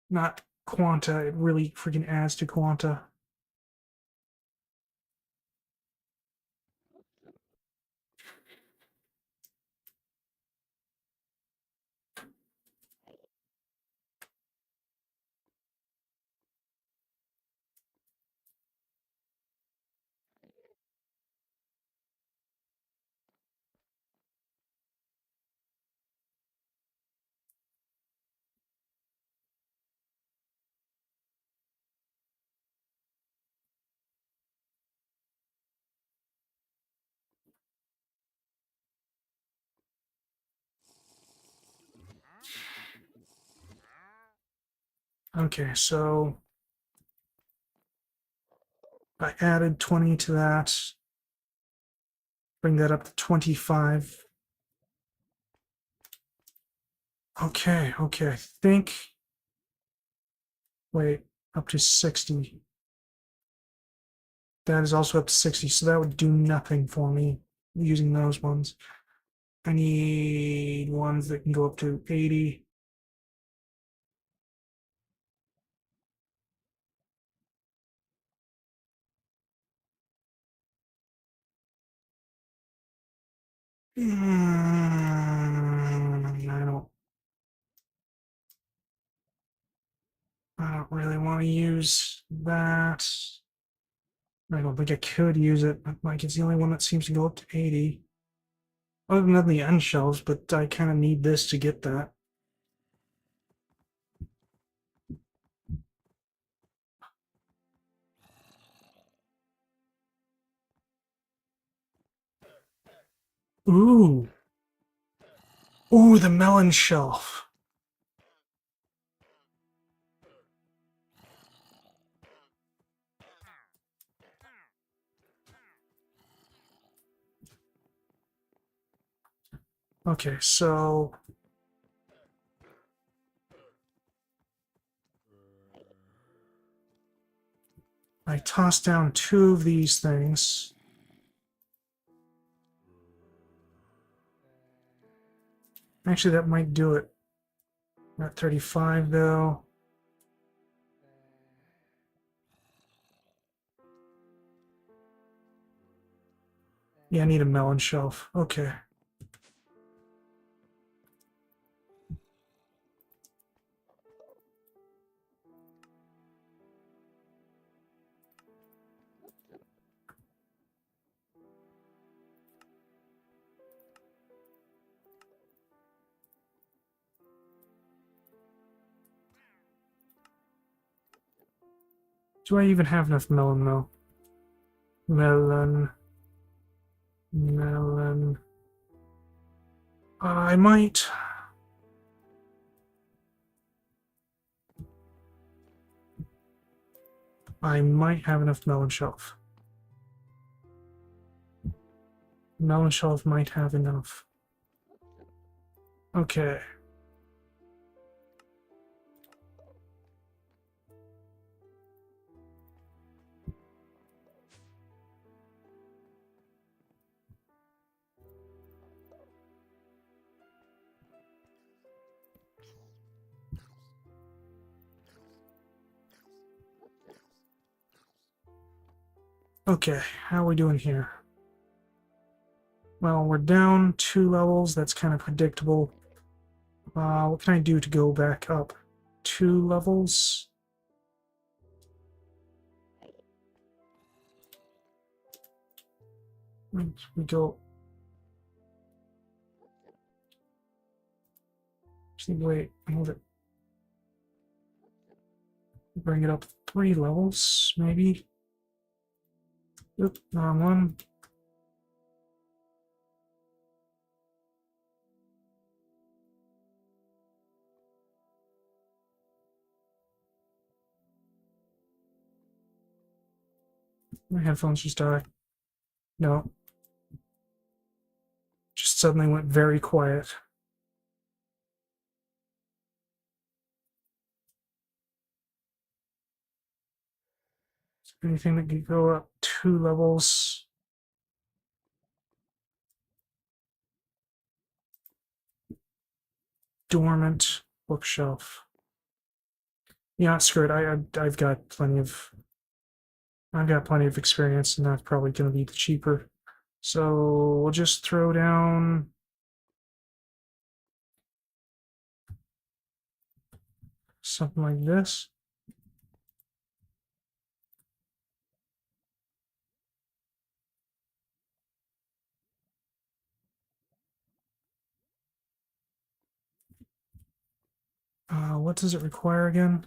not Quanta. It really freaking adds to Quanta. Okay, so I added 20 to that. Bring that up to 25. Okay, I think. Wait, up to 60. That is also up to 60, so that would do nothing for me using those ones. I need ones that can go up to 80. I don't really want to use that. I don't think I could use it. Like, it's the only one that seems to go up to 80. Other than the end shelves, but I kind of need this to get that. Ooh. Ooh, the melon shelf. Okay, so I toss down 2 of these things. Actually, that might do it. Not 35, though. Yeah, I need a melon shelf. Okay. Do I even have enough melon, though? Melon. Melon. I might. I might have enough melon shelf. Melon shelf might have enough. Okay. Okay, how are we doing here? Well, we're down 2 levels. That's kind of predictable. What can I do to go back up 2 levels? We go. Actually, wait, hold it. Bring it up 3 levels, maybe. Oop, wrong one. My headphones just died. No. Just suddenly went very quiet. Anything that could go up 2 levels. Dormant bookshelf. Yeah, screw it. I've got plenty of experience, and that's probably going to be the cheaper. So we'll just throw down something like this. What does it require again?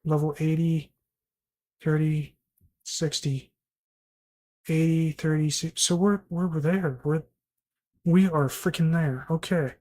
Level 80, 30, 60, 80, 30, 60. So we're there. We are freaking there. Okay.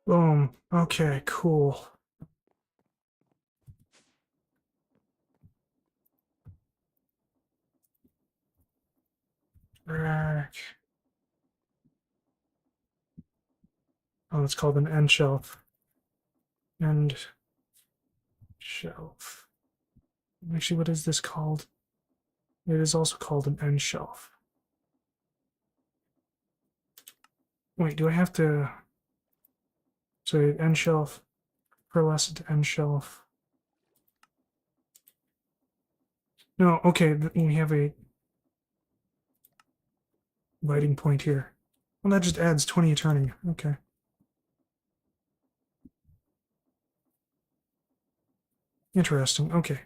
Boom. Okay, cool. Rack. Oh, it's called an end shelf. End shelf. Actually, what is this called? It is also called an end shelf. Wait, do I have to... So end shelf, pearlescent to end shelf. No, okay, we have a lighting point here. Well, that just adds 20 eternity. Okay. Interesting. Okay.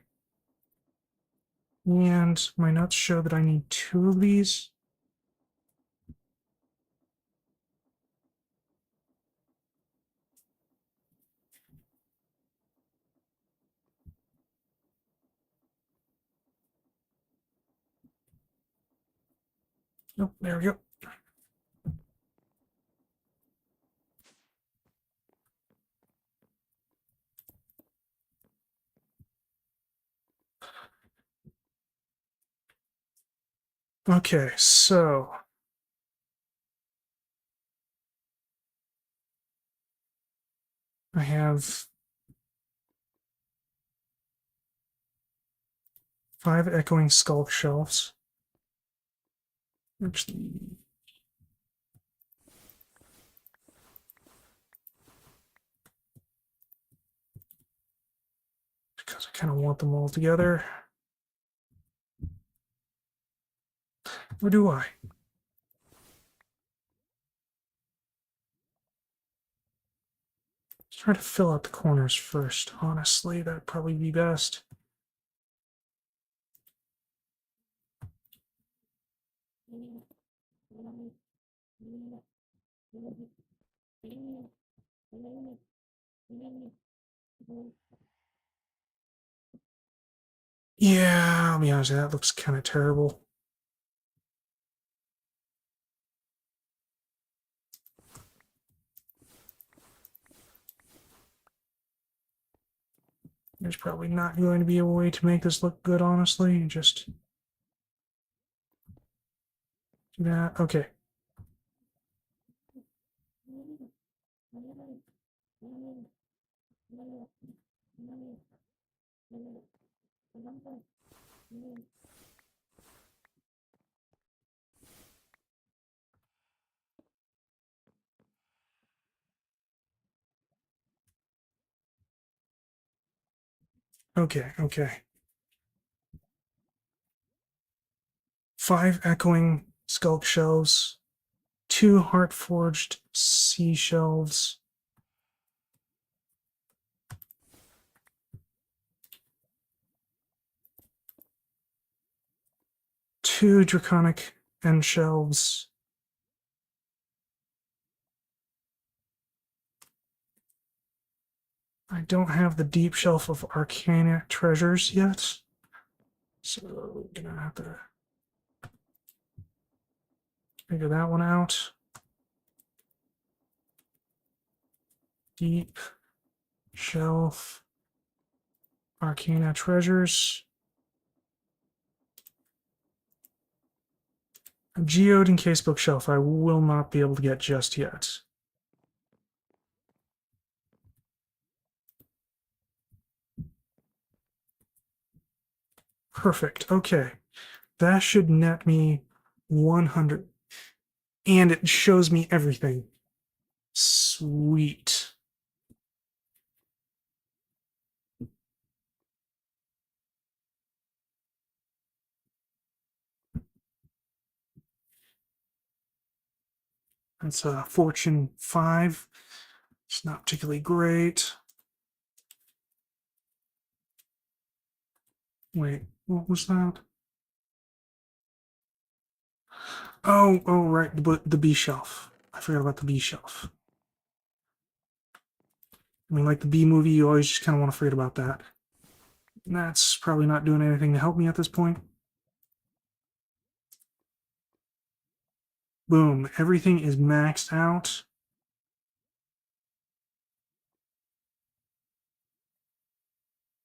And my notes show that I need 2 of these. Oh, there we go. Okay, so I have 5 echoing sculk shelves. Actually, because I kind of want them all together. Or do I? Let's try to fill out the corners first. Honestly, that'd probably be best. Yeah, I'll be honest, that looks kind of terrible. There's probably not going to be a way to make this look good, honestly. Just do that. Okay. Okay. 5 echoing sculk shelves, 2 heart forged sea shelves. 2 draconic end shelves. I don't have the deep shelf of arcana treasures yet, so we're gonna have to figure that one out. Deep shelf arcana treasures. A geode and case bookshelf I will not be able to get just yet. Perfect. Okay. That should net me 100. And it shows me everything. Sweet. That's a Fortune 5. It's not particularly great. Wait, what was that? Oh, right, the B shelf. I forgot about the B shelf. I mean, like the B movie, you always just kind of want to forget about that. And that's probably not doing anything to help me at this point. Boom, everything is maxed out.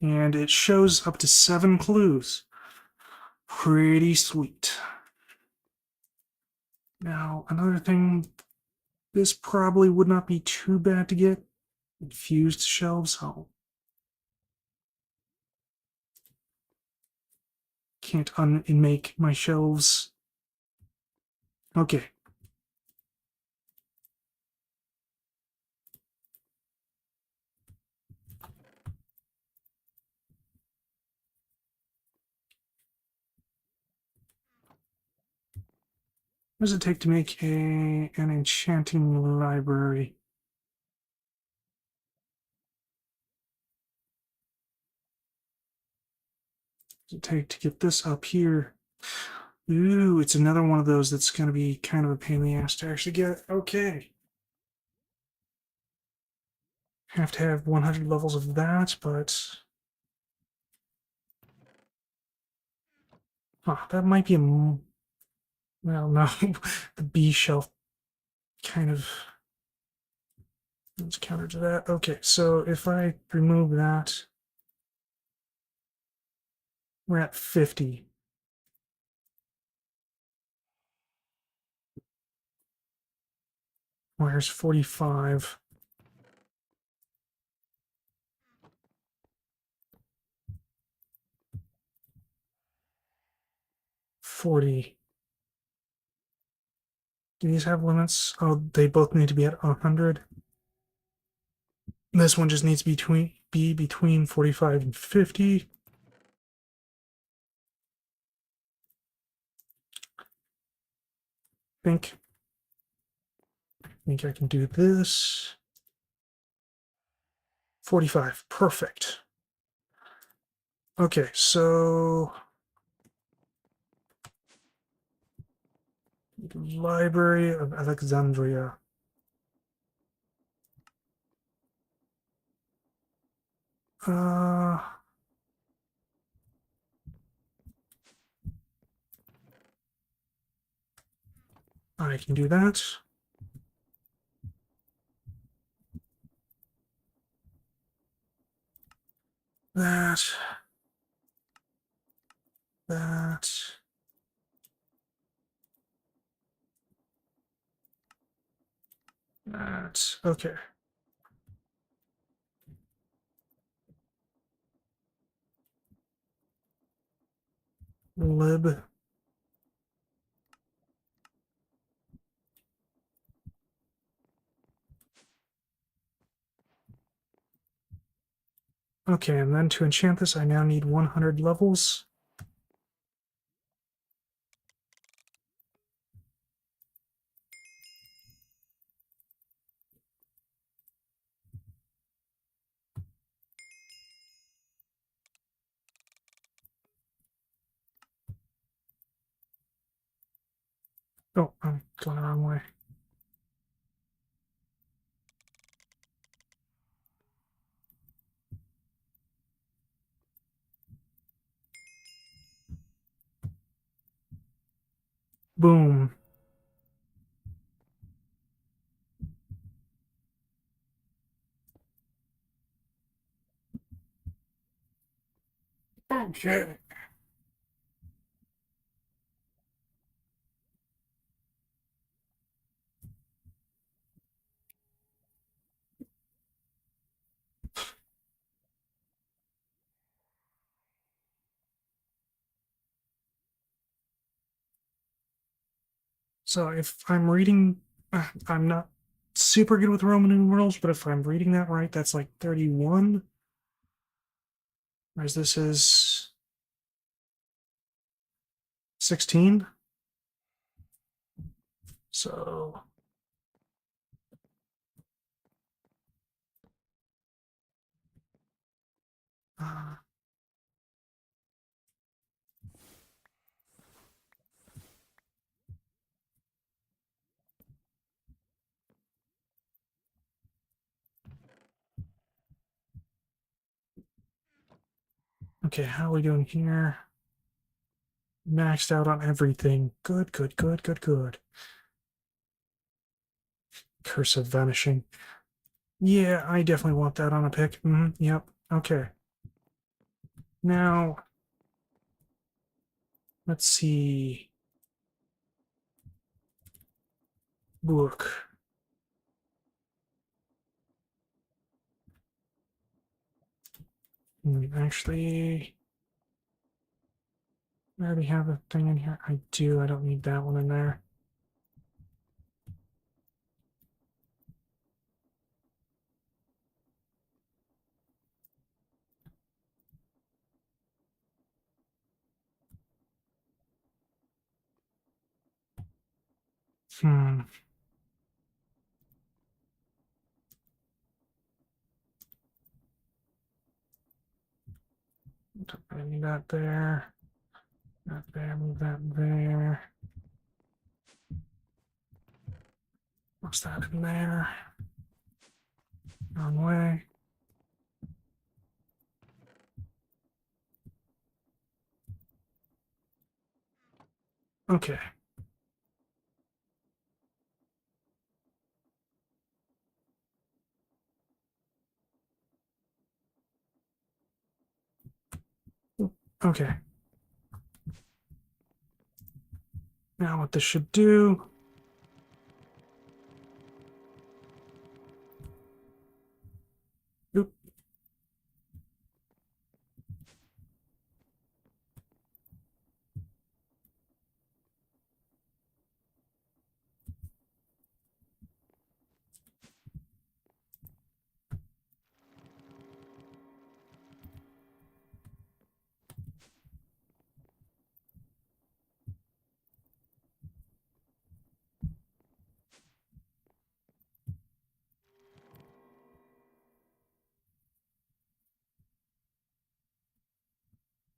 And it shows up to 7 clues. Pretty sweet. Now, another thing, this probably would not be too bad to get. Infused shelves. Oh, can't unmake my shelves. Okay. What does it take to make an enchanting library? What does it take to get this up here? Ooh, it's another one of those that's going to be kind of a pain in the ass to actually get. Okay. Have to have 100 levels of that, but... Huh, that might be a... Well, no. The B shelf kind of... Let's counter to that. Okay, so if I remove that, we're at 50. Where's 45? 40. Do these have limits? Oh, they both need to be at 100. This one just needs to be between 45 and 50. Think I can do this. 45. Perfect. Okay, so Library of Alexandria. I can do that. That. That. That. Okay. Lib. Okay, and then to enchant this, I now need 100 levels. Oh, I'm going the wrong way. Boom. Okay. So if I'm reading, I'm not super good with Roman numerals, but if I'm reading that right, that's like 31. Whereas this is 16. So uh, okay, how are we doing here? Maxed out on everything. Good, good, good, good, good. Cursive vanishing. Yeah, I definitely want that on a pick. Yep. Okay. Now, let's see. Book. Actually, I already have a thing in here. I do. I don't need that one in there. Hmm. I need that there. That there. Move that there. What's that in there? Wrong way. Okay. Okay. Now what this should do. Oop.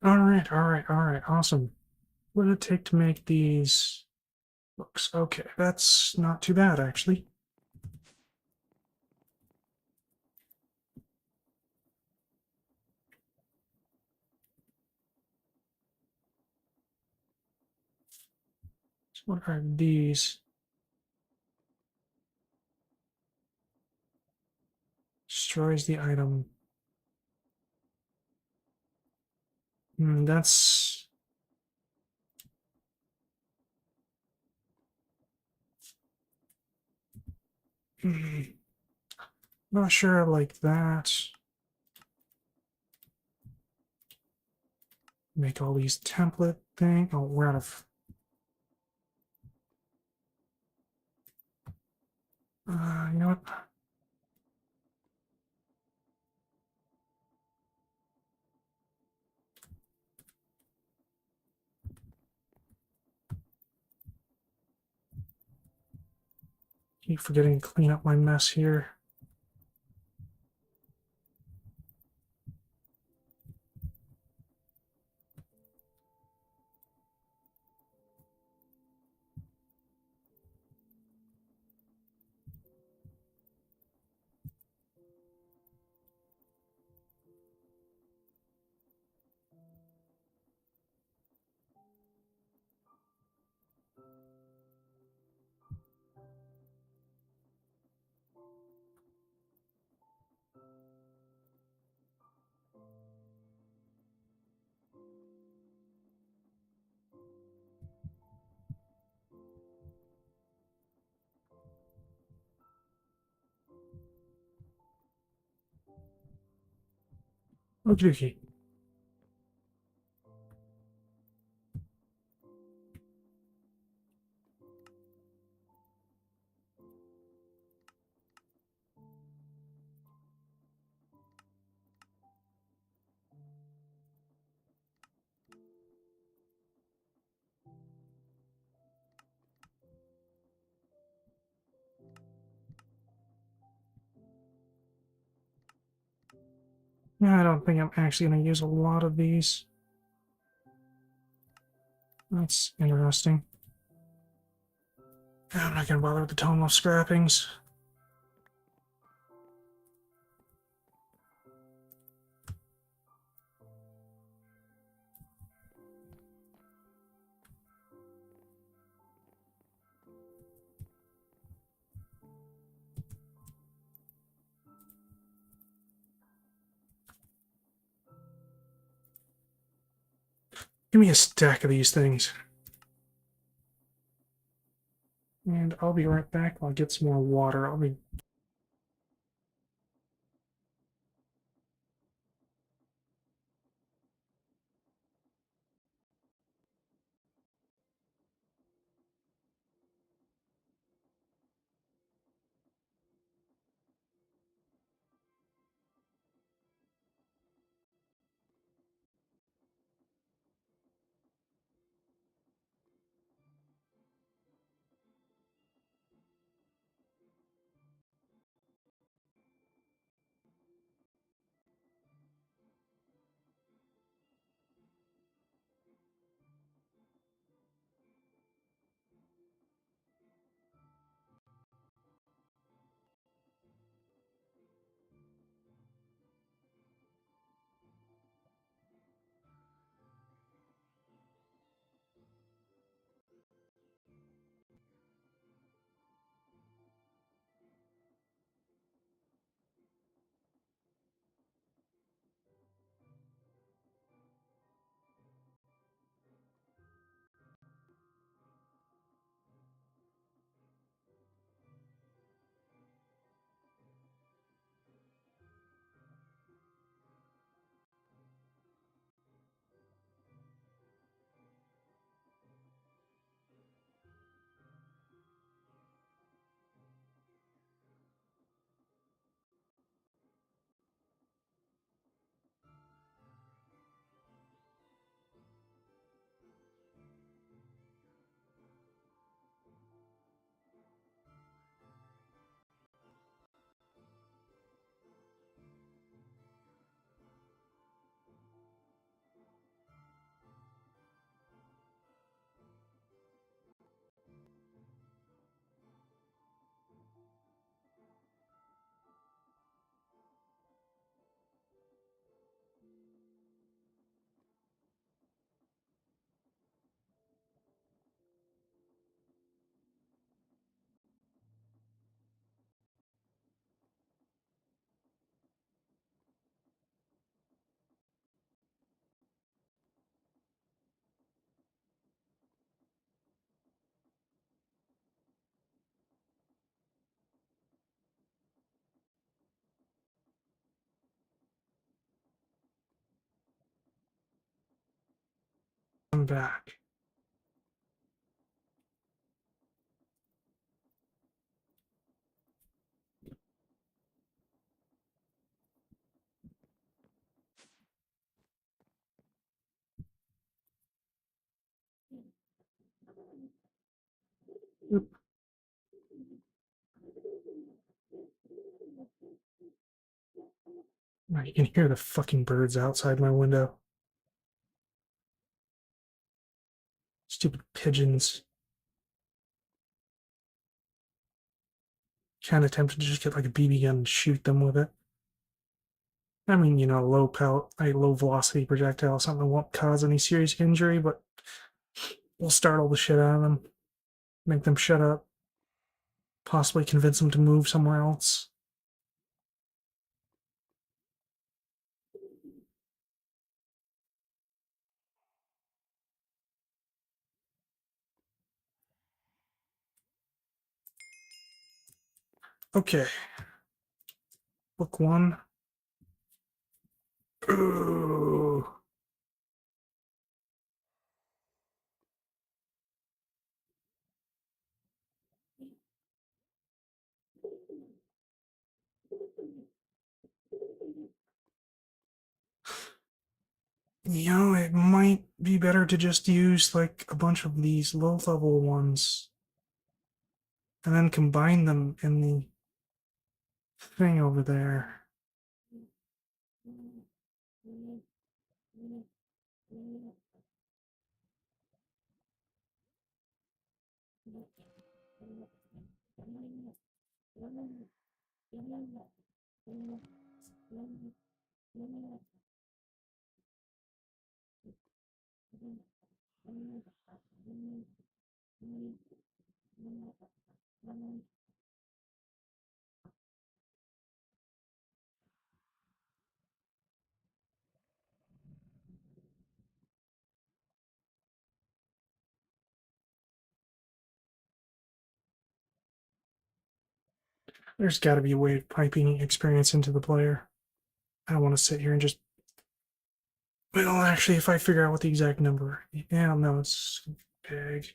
All right. All right. All right. Awesome. What did it take to make these books? Okay. That's not too bad, actually. So what are these? Destroys the item. That's not sure I like that. Make all these template thing. Oh, we're out of. You know what? Keep forgetting to clean up my mess here. Okie dokie. Yeah, I don't think I'm actually going to use a lot of these. That's interesting. I'm not going to bother with the tome of scrappings. Give me a stack of these things. And I'll be right back. I'll get some more water. I'll be back. You can hear the fucking birds outside my window. Stupid pigeons. Kind of tempted to just get like a BB gun and shoot them with it. I mean, a low velocity projectile, something that won't cause any serious injury, but will startle the shit out of them, make them shut up, possibly convince them to move somewhere else. Okay. Book one. Ooh. It might be better to just use like a bunch of these low level ones and then combine them in the thing over there. There's got to be a way of piping experience into the player. I don't want to sit here and just. Well, actually, if I figure out what the exact number. Yeah, no, it's big.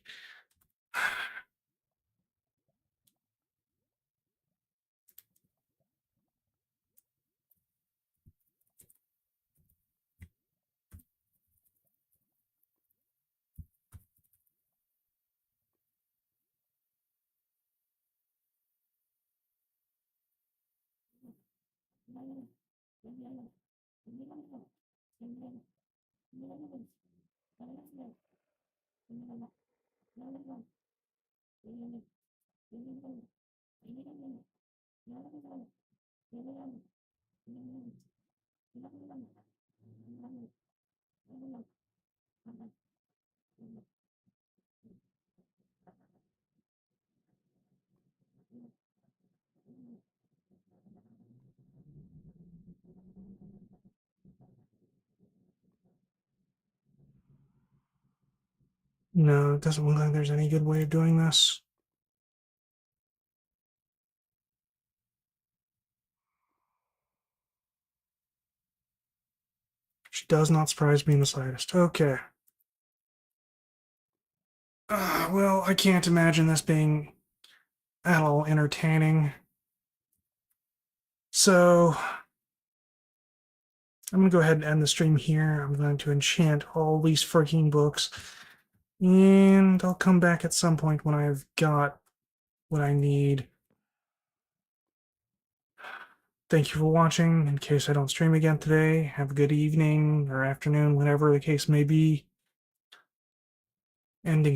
No, it doesn't look like there's any good way of doing this. She does not surprise me in the slightest. Okay. Well, I can't imagine this being at all entertaining. So, I'm going to go ahead and end the stream here. I'm going to enchant all these freaking books. And I'll come back at some point when I've got what I need. Thank you for watching. In case I don't stream again today, have a good evening or afternoon, whatever the case may be. Ending